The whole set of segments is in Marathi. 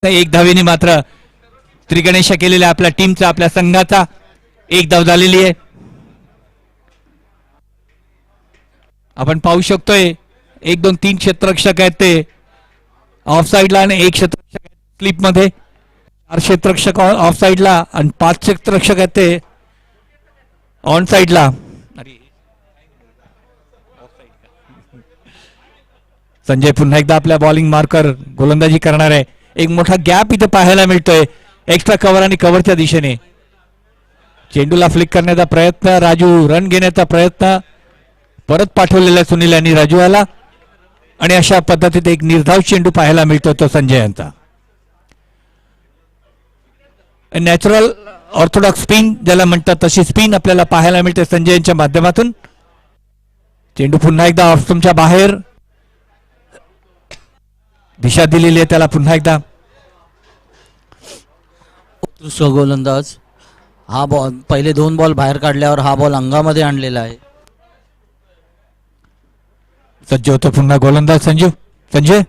एक धावेने मात्र त्रिगणेशा केलेल्या आपल्या टीमचा आपल्या संघाचा एक धाव झालेली आहे. आपण पाहू शकतोय 1 2 3 क्षेत्ररक्षक आहेत ते ऑफ साइडला आणि एक क्षेत्ररक्षक स्लिप मध्ये, 4 क्षेत्ररक्षक ऑफ साइडला आणि 5 क्षेत्ररक्षक आहेत ते ऑन साइडला. संजय पुन्हा एकदा आपल्या बॉलिंग मार्कर गोलंदाजी करणार आहे. एक मोठा गॅप इथे पाहायला मिळतोय एक्स्ट्रा कव्हर आणि कव्हरच्या दिशेने. चेंडूला फ्लिक करण्याचा प्रयत्न, राजू रन घेण्याचा प्रयत्न, परत पाठवलेला सुनील आणि राजू आला आणि अशा पद्धतीत एक निर्धाव चेंडू पाहायला मिळतो तो संजय यांचा. नॅचरल ऑर्थोडॉक्स स्पिन ज्याला म्हणतात तशी स्पिन आपल्याला पाहायला मिळते संजय यांच्या माध्यमातून. चेंडू पुन्हा एकदा ऑफ स्टंपच्या बाहेर, दिशा दिलेली आहे त्याला पुन्हा एकदा. उत्कृष्ट गोलंदाज. हा बॉल पहिले 2 बॉल बाहेर काढल्यावर हा बॉल अंगामध्ये आणलेला आहे. सज्ज होतो पुन्हा गोलंदाज संजय.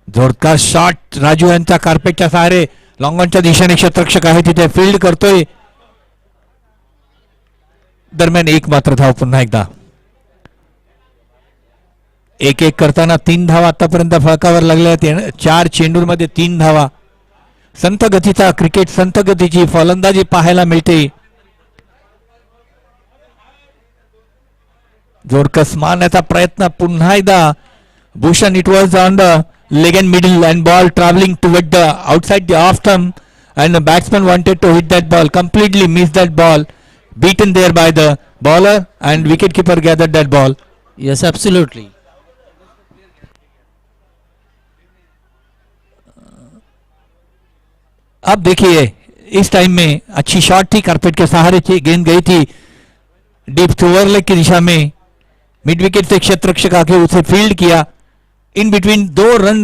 जोरदार शॉट राजू यांचा कार्पेटच्या सहारे लॉंग ऑनच्या दिशेने क्षेत्ररक्षक आहे तिथे फील्ड करतोय. दरम्यान एक मात्र धाव पुन्हा एकदा. 1-1 करताना 3 धावा आतापर्यंत फळकावर लागल्या आहेत. 4 चेंडूंमध्ये 3 धावा. संत गतीचा क्रिकेट, संत गतीची फलंदाजी पाहायला मिळते. जोरकस मारण्याचा प्रयत्न पुन्हा एकदा. Bhushan it was on the leg and middle and ball travelling toward the outside the off stump and the batsman wanted to hit that ball, completely missed that ball, beaten there by the bowler and wicketkeeper gathered that ball. Yes, absolutely. अब देखिए इस टाइम में अच्छी शॉट थी, कारपेट के सहारे थी, गेंद गई थी डीप टू ओवर लेग की दिशा में. मिड विकेट से क्षेत्ररक्षक आके उसे फील्ड किया. इन बिटवीन 2 रन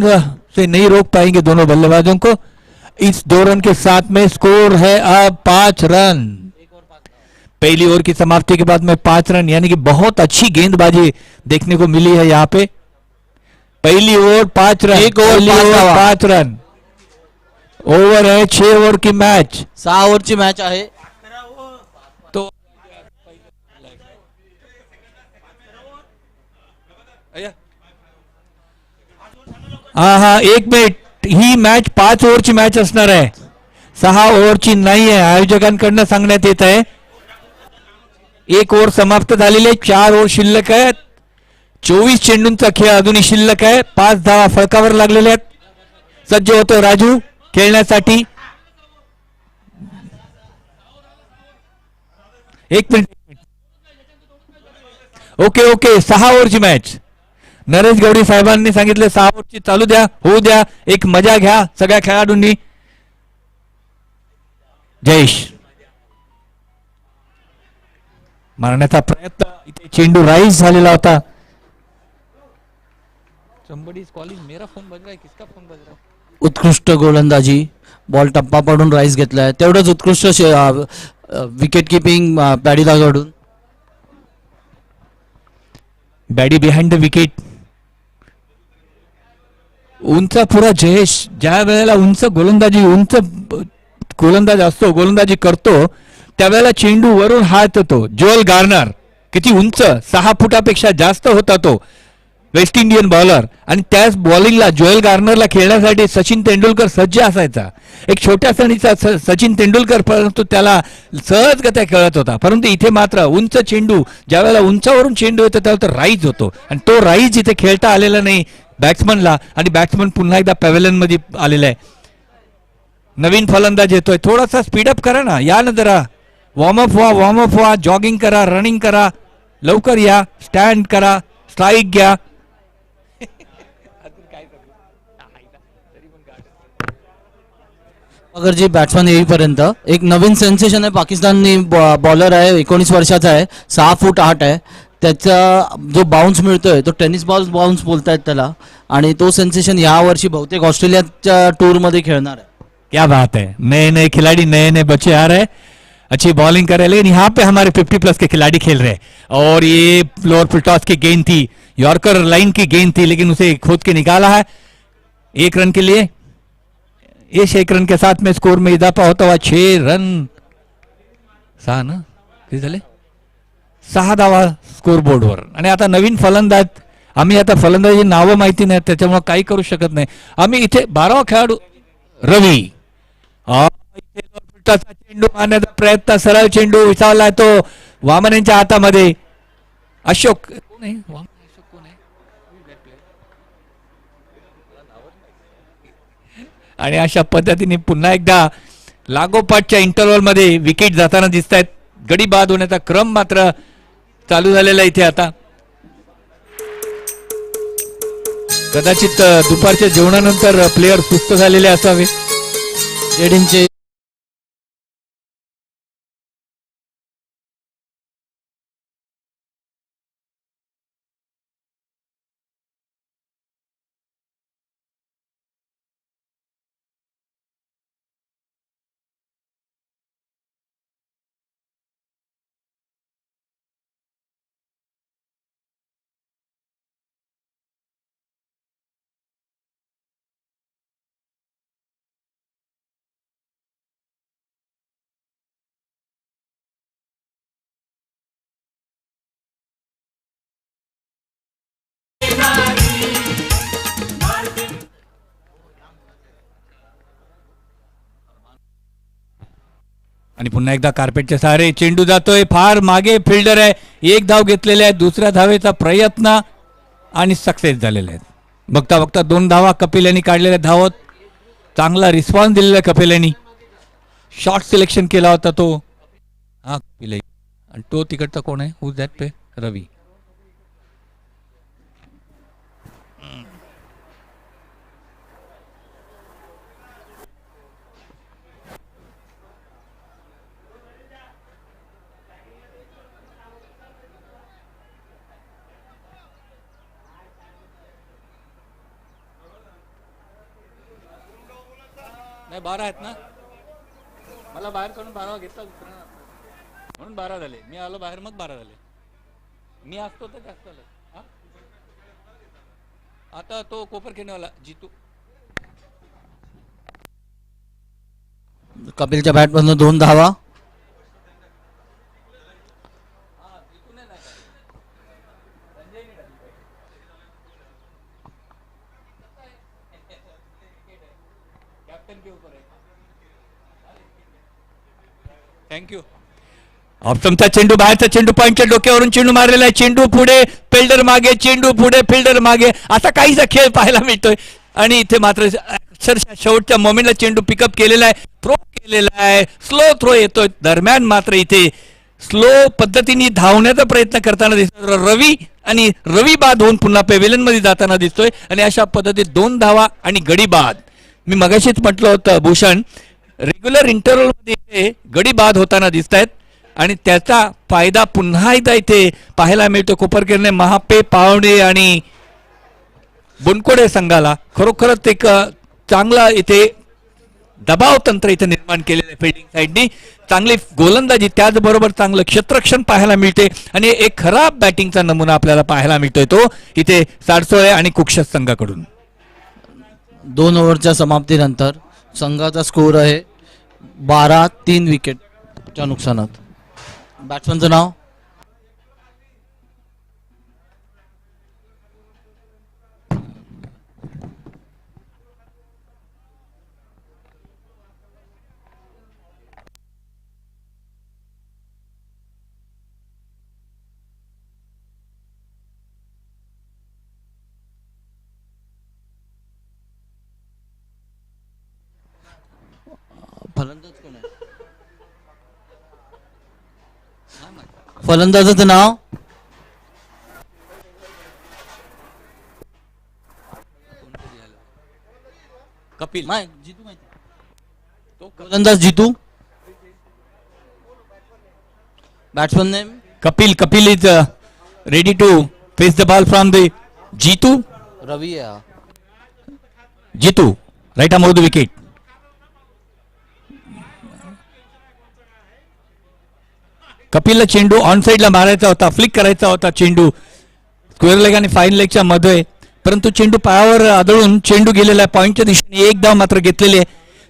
से नहीं रोक पाएंगे दोनों बल्लेबाजों को. इस 2 रन के साथ में स्कोर है अब 5 रन. पहली ओवर की समाप्ति के बाद में 5 रन, यानी कि बहुत अच्छी गेंदबाजी देखने को मिली है यहाँ पे. पहली ओवर 5 रन, एक ओवर 5 रन. ओवर है 6 ओवर की मैच, 6 ओव्हरची मॅच आहे. तो हा 1 मिनिट. ही मॅच 5 ओव्हरची मॅच असणार आहे, 6 ओव्हरची नाही आहे. आयोजकांकडनं सांगण्यात येत आहे. 1 ओव्हर समाप्त झालेली आहे, 4 ओव्हर शिल्लक आहेत. 24 चेंडूंचा खेळ अजूनही शिल्लक आहे. 5 धावा फळकावर लागलेल्या आहेत. सज्ज होतो राजू खेळण्यासाठी. 1 मिनिट. ओके 6 ओव्हरची मॅच. नरेश गवडी साहेबांनी सांगितले 6 ओव्हरची चालू द्या, होऊ द्या, एक मजा घ्या सगळ्या खेळाडूंनी. जयेश मारण्याचा प्रयत्न, इथे चेंडू राईज झालेला होता. somebody's calling, मेरा फोन बज रहा है, किसका फोन बज रहा है? उत्कृष्ट गोलंदाजी. बॉल टप्पा पडून राईस घेतलाय. तेवढंच उत्कृष्ट विकेट किपिंग पॅडीदाकडून. बॅडी बिहाइंड द विकेट. उंच पुरा जयेश ज्या वेळेला उंच गोलंदाज असतो, गोलंदाजी करतो, त्यावेळेला चेंडू वरून हात येतो. जोएल गार्नर किती उंच, 6 फुटापेक्षा जास्त होता तो वेस्ट इंडियन बॉलर. आणि त्याच बॉलिंगला जोएल गार्नरला खेळण्यासाठी सचिन तेंडुलकर सज्ज असायचा. एक छोट्या सणीचा सचिन तेंडुलकर, परंतु त्याला सहजगत्या खेळत होता. परंतु इथे मात्र उंच चेंडू, ज्या वेळेला उंचावरून चेंडू येतो त्यावेळेला तो राईज होतो आणि तो राईज इथे खेळता आलेला नाही बॅट्समनला. आणि बॅट्समन पुन्हा एकदा पॅव्हेलियन मध्ये आलेला आहे. नवीन फलंदाज येतोय, थोडासा स्पीडअप करा ना, या ना जरा. वॉर्मअप व्हा, जॉगिंग करा, रनिंग करा, लवकर या, स्टँड करा, स्ट्राईक घ्या. अगर जी बॅट्समन येईपर्यंत एक नवीन सेन्सेशन आहे. पाकिस्तानी बॉलर आहे, 19 वर्षाचा आहे, 6 फूट 8 आहे. त्याचा जो बाउन्स मिळतोय तो टेनिस बॉल बाउन्स बोलतायत त्याला. आणि तो सेन्सेशन या वर्षी बहुतेक ऑस्ट्रेलियाच्या टूर मध्ये खेळणार आहे. क्या बात है, नए नए खिलाड़ी, नए नए बच्चे आ रहे हैं, अच्छी बॉलिंग कर रहे हैं. लेकिन यहाँ पे हमारे 50+ के खिलाड़ी खेल रहे हैं और ये लोअर फुल टॉस की गेंद थी, यॉर्कर लाइन की गेंद थी, लेकिन उसे खोद के निकाला है. एक रन के लिए, इस एक रन के साथ में स्कोर में इजाफा होता हुआ 6 रन, 6 ना किती झाले, 6 धावा स्कोर बोर्डवर. आणि आता नवीन फलंदाज, आम्ही आता फलंदाजी नावं माहिती नाही त्याच्यामुळे काही करू शकत नाही. आम्ही इथे 12वा खेळाडू रवी, इथे फुटाचा चेंडू मारण्याचा प्रयत्न, सरळ चेंडू विसावला तो वामन यांच्या हातामध्ये. अशोक कोण आहे, अशोक कोण आहे, आणि अशा पद्धतीने पुन्हा एकदा लागोपाठच्या इंटरव्हल मध्ये विकेट जाताना दिसत आहेत. गडी बाद होण्याचा क्रम मात्र चालू झालेला इथे आता. कदाचित दुपारच्या जेवणानंतर प्लेयर सुस्त झालेले असावे. जेडींचे आणि पुन्हा एकदा कार्पेटच्या सहारे चेंडू जातोय, फार मागे फिल्डर आहे, एक धाव घेतलेले आहे, दुसऱ्या धावेचा प्रयत्न आणि सक्सेस झालेले आहेत. बघता बघता 2 धावा कपिल यांनी काढलेल्या धावत, चांगला रिस्पॉन्स दिलेला कपिल यांनी. शॉर्ट सिलेक्शन केला होता तो, हा कपिल आहे. आणि तो तिकडचा कोण आहे, हु दॅट पे, रवी. नाही 12 आहेत ना, मला बाहेर काढून 12 घेतला म्हणून 12 झाले. मी आलो बाहेर मग 12 झाले. मी असतो तर जास्त झालं. आता तो कोपर खेळण्यावाला जितू, कपिलच्या बॅटमधून 2 धावा. थँक्यू. ऑप्शनचा चेंडू, बाहेरचा चेंडू, पॉईंटच्या डोक्यावरून चेंडू मारलेला आहे. चेंडू पुढे, फिल्डर मागे, चेंडू पुढे, फिल्डर मागे, असा काहीसा खेळ पाहायला मिळतोय. आणि इथे मात्र अक्षरशः शेवटच्या मोमेंटला चेंडू पिकअप केलेला आहे, थ्रो केलेला आहे, स्लो थ्रो येतोय. दरम्यान मात्र इथे स्लो पद्धतीने धावण्याचा प्रयत्न करताना दिसतोय रवी, आणि रवी बाद होऊन पुन्हा पेव्हिलियन मध्ये जाताना दिसतोय. आणि अशा पद्धतीत 2 धावा आणि गडी बाद. मी मगाशीच म्हटलं होतं भूषण, रेग्युलर इंटरव्हल मध्ये गडी बाद होताना दिसत आहेत, आणि त्याचा फायदा पुन्हा एकदा इथे पाहायला मिळतो कोपरखेरणे, महापे, पावणे आणि बुनकोडे संघाला. खरोखरच एक चांगला इथे दबाव तंत्र इथे निर्माण केलेलं आहे फिल्डिंग साईडनी. चांगली गोलंदाजी, त्याचबरोबर चांगलं क्षेत्ररक्षण पाहायला मिळते, आणि एक खराब बॅटिंगचा नमुना आपल्याला पाहायला मिळतोय तो इथे साडसोळे आणि कुक्षस संघाकडून. 2 ओव्हरच्या समाप्तीनंतर संघाचा स्कोर आहे 12, 3 विकेटच्या नुकसानात. बॅट्समनचं नाव फलंदाज कोण आहे, फलंदाजाचं नाव कपिल, जितू माहिती, तो फलंदाज Jitu. Batsman name Kapil. Kapil is ready to face the ball from the Jitu. Ravi आहे. जीतू राईट अमोर द विकेट. कपिलला चेंडू ऑन साईडला मारायचा होता, फ्लिक करायचा होता चेंडू स्क्वेअर लेग आणि फाईन लेगच्या मध्ये, परंतु चेंडू पायावर आदळून चेंडू गेलेला आहे पॉईंटच्या दिशेने. एक धाव मात्र घेतलेली आहे.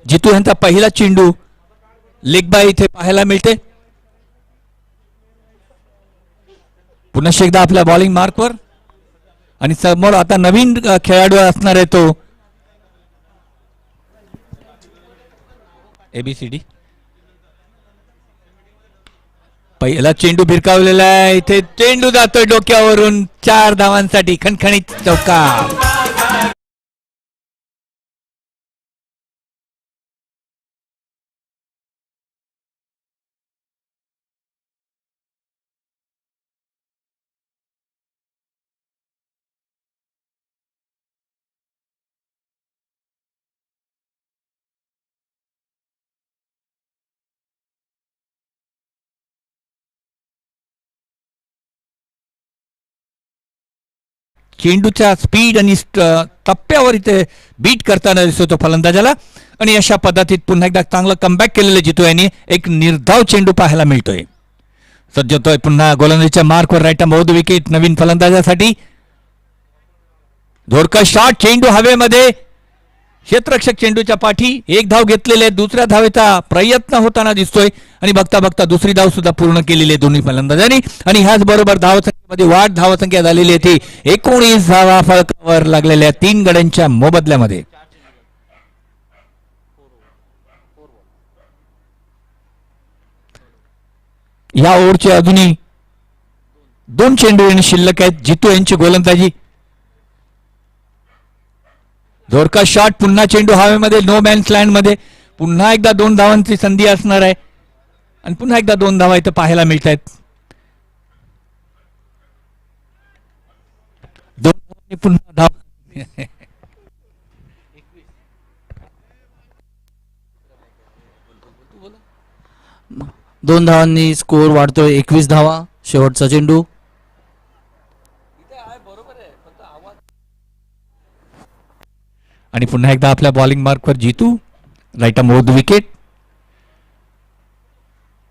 जितू यांचा पहिला चेंडू लेग बाय इथे पाहायला मिळते. पुन्हा एकदा आपल्या बॉलिंग मार्कवर आणि समोर आता नवीन खेळाडू असणार आहे तो ABCD. पहिला चेंडू भिरकावलेला आहे. इथे चेंडू जातोय डोक्यावरून 4 धावांसाठी खणखणीत चौकार. चेंडूच्या स्पीड आणि टप्प्यावर इथे बीट करताना दिसतो तो फलंदाजाला. आणि अशा पद्धतीत पुन्हा एकदा चांगलं कमबॅक केलेलं जितू यांनी. एक निर्धाव चेंडू पाहायला मिळतोय. सज्ज होतोय पुन्हा गोलंदाजीच्या मार्कवर राईट मौद विकेट नवीन फलंदाजासाठी. धोरका शॉट, चेंडू हवेमध्ये, क्षेत्ररक्षक चेंडूच्या पाठी. एक धाव घेतलेले, दुसऱ्या धावेचा प्रयत्न होताना दिसतोय आणि बघता बघता दुसरी धाव सुद्धा पूर्ण केलेली आहे दोन्ही फलंदाजांनी. आणि ह्याच बरोबर धावसंख्येमध्ये वाढ धावसंख्या झालेली आहे ती 19 धावा फलकावर लागलेल्या 3 गड्यांच्या मोबदल्यामध्ये. या ओव्हरचे अजूनही 2 चेंडू आणि शिल्लक आहेत. जितू यांची गोलंदाजी. जोरका शॉट, पुन्हा चेंडू हवेमध्ये, नो मॅन्स लँड मध्ये. पुन्हा एकदा 2 धावांची संधी असणार आहे आणि पुन्हा एकदा 2 धावा इथं पाहायला मिळत आहेत. 2 धावांनी पुन्हा धाव. 2 धावांनी स्कोर वाढतोय 21 धावा. शेवटचा चेंडू. आणि पुन्हा एकदा आपल्या बॉलिंग मार्कवर जितू. राईट मोद विकेट.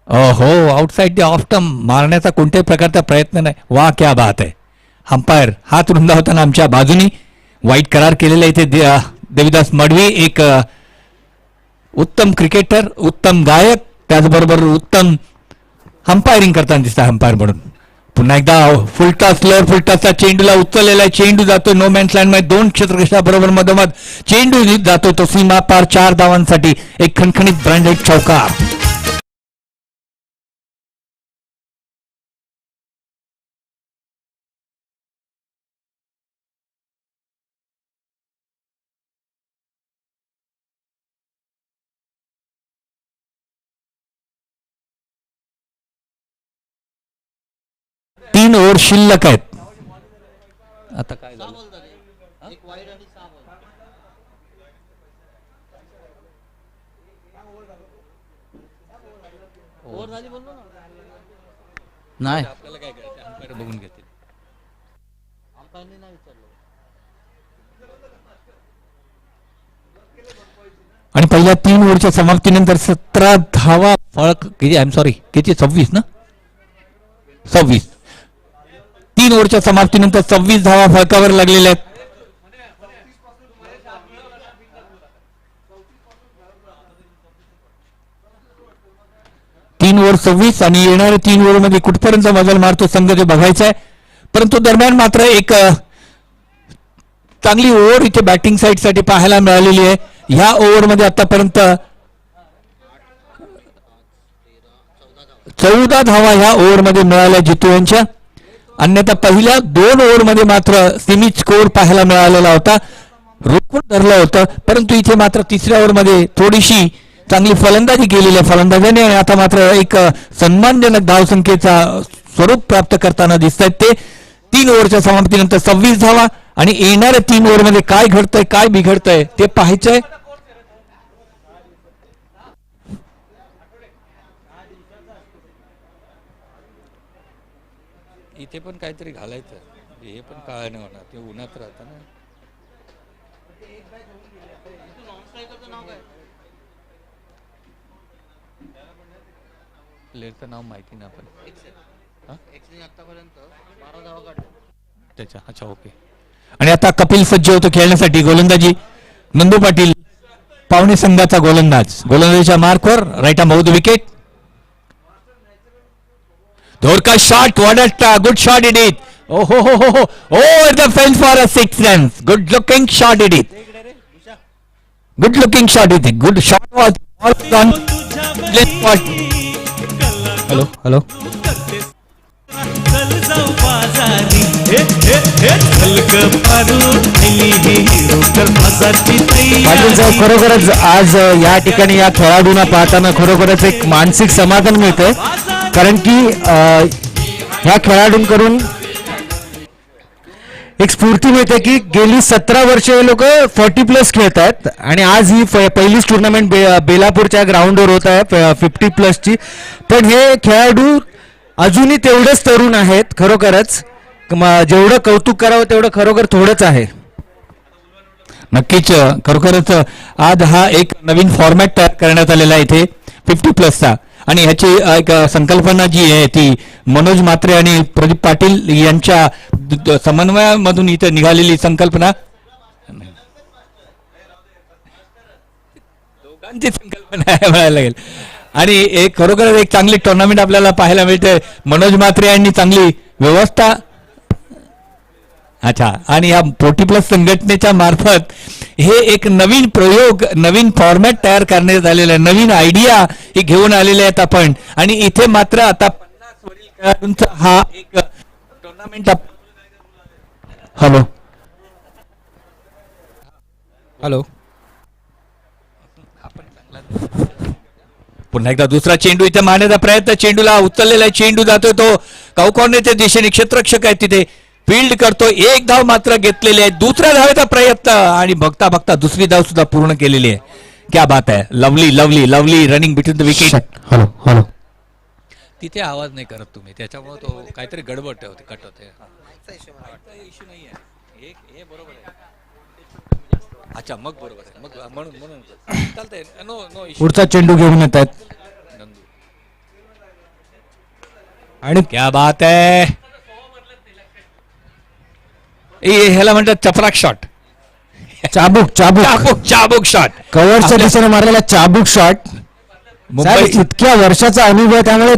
हो, आउटसाइड ऑफ स्टंप मारण्याचा कोणत्याही प्रकारचा प्रयत्न नाही. वा क्या बात आहे. अंपायर हात रुंदावताना आमच्या बाजूनी वाईट करार केलेला इथे देविदास मडवी. एक उत्तम क्रिकेटर, उत्तम गायक, त्याचबरोबर उत्तम अंपायरिंग करताना दिसतात अंपायर म्हणून. पुन्हा एकदा फुलटॉस, स्लोअर फुलटॉसचा चेंडूला उचललेला चेंडू जातो नो मॅन्स लँड मध्ये. 2 क्षेत्ररक्षकाबरोबर मधोमध चेंडू जातो तो सीमा पार 4 धावांसाठी. एक खणखणीत ब्रँडेड चौकार. तीन ओव्हर शिल्लक आहेत. आता काय झालं? नाही, आपल्याला काय करायचं, अंपायर बघून घेतील. आणि पहिल्या 3 ओव्हरच्या समाप्तीनंतर 17 धावा फळक. किती, आय एम सॉरी, किती, 26 ना, 26. 3 ओव्हरच्या समाप्तीनंतर 26 धावा फळकावर लागलेल्या आहेत. तीन ओव्हर 26 आणि येणाऱ्या 3 ओव्हर मध्ये कुठपर्यंत मजल मारतो संघ ते बघायचं आहे. परंतु दरम्यान मात्र एक चांगली ओव्हर इथे बॅटिंग साईड साठी पाहायला मिळालेली आहे. ह्या ओव्हर मध्ये आतापर्यंत 14 धावा ह्या ओव्हर मध्ये मिळाल्या जितू यांच्या. अन्यथा पहिल्या 2 ओव्हर मध्ये मात्र सीमित स्कोर पाहायला मिळालेला होता, रोखून धरलं होतं. परंतु इथे मात्र 3ऱ्या ओव्हर मध्ये थोडीशी चांगली फलंदाजी केलेली आहे फलंदाजाने आणि आता मात्र एक सन्मानजनक धावसंख्येचा स्वरूप प्राप्त करताना दिसत आहेत ते. 3 ओव्हरच्या समाप्तीनंतर 26 धावा आणि येणाऱ्या 3 ओव्हर मध्ये काय घडतंय काय बिघडतंय ते पाहायचंय. इथे पण काहीतरी घालायचं, हे पण काय नाही होणार, ते उन्हात राहतं ना. प्लेअरचं नाव माहिती ना आपण. आतापर्यंत 12 धावा काढल्या त्याच्या. अच्छा, ओके. आणि आता कपिल सज्ज होतो खेळण्यासाठी. गोलंदाजी नंदू पाटील पावणे संघाचा गोलंदाजीच्या मार्कवर right arm over the wicket. धोरका shot, good shot it is. Oh, over the fence for a 6 runs. Good looking shot it is. Good looking shot it is. Good shot was all on. Hello. Patil साहेब, खरोखरच आज या ठिकाणी या खेळाडूंना पाहताना खरोखरच एक मानसिक समाधान मिळतंय. कारण की ह्या खेळाडूंकडून एक स्फूर्ती मिळते की गेली 17 वर्ष हे लोक 40+ खेळतात आणि आज ही पहिलीच टुर्नामेंट बेलापूरच्या ग्राउंडवर होत आहे 50+ची. पण हे खेळाडू अजूनही तेवढेच तरुण आहेत. खरोखरच जेवढं कौतुक करावं तेवढं खरोखर थोडंच आहे. नक्कीच खरोखरच आज हा एक नवीन फॉर्मॅट तयार करण्यात आलेला आहे इथे 50+चा. आणि ह्याची एक संकल्पना जी आहे ती मनोज म्हात्रे आणि प्रदीप पाटील यांच्या समन्वयामधून इथे निघालेली संकल्पना. दोघांची संकल्पना आहे म्हणायला लागेल. आणि एक खरोखरच एक चांगली टुर्नामेंट आपल्याला पाहायला मिळते. मनोज म्हात्रे यांनी चांगली व्यवस्था. अच्छा, आणि या 40+ संघटनेच्या मार्फत हे एक नवीन प्रयोग, नवीन फॉर्मॅट तयार करण्यात आलेला आहे. नवीन आयडिया ही घेऊन आलेले आहेत आपण. आणि इथे मात्र आता 50 वरील खेळाडूंचा हा एक टुर्नामेंट. हॅलो, पुन्हा एकदा दुसरा चेंडू इथे मारण्याचा प्रयत्न. चेंडूला उचललेला चेंडू जातोय तो काउकॉर्नरच्या दिशेने. क्षेत्ररक्षक आहे तिथे, फील्ड करतो. एक धाव मात्र घेतलेली आहे. दुसऱ्या धावेचा प्रयत्न आणि बघता बघता दुसरी धाव सुद्धा पूर्ण केलेली आहे. क्या बात आहे. Lovely running between the wicket. Hello. तिथे आवाज नाही करत तुम्ही, त्याच्यामुळे तो काहीतरी गडबड होते, कट होते. इश्यू नाही आहे, हे बरोबर आहे. अच्छा, मग बरोबर आहे. मग म्हणून चालतंय. No issue. पुढचा चेंडू घेऊन येत आहेत आणि क्या बात आहे. ह्याला म्हणतात चपराक शॉट, चाबूक शॉट. कव्हरच्या दिशेने मारलेला चाबूक शॉट. इतक्या वर्षाचा अनुभव, त्यामुळे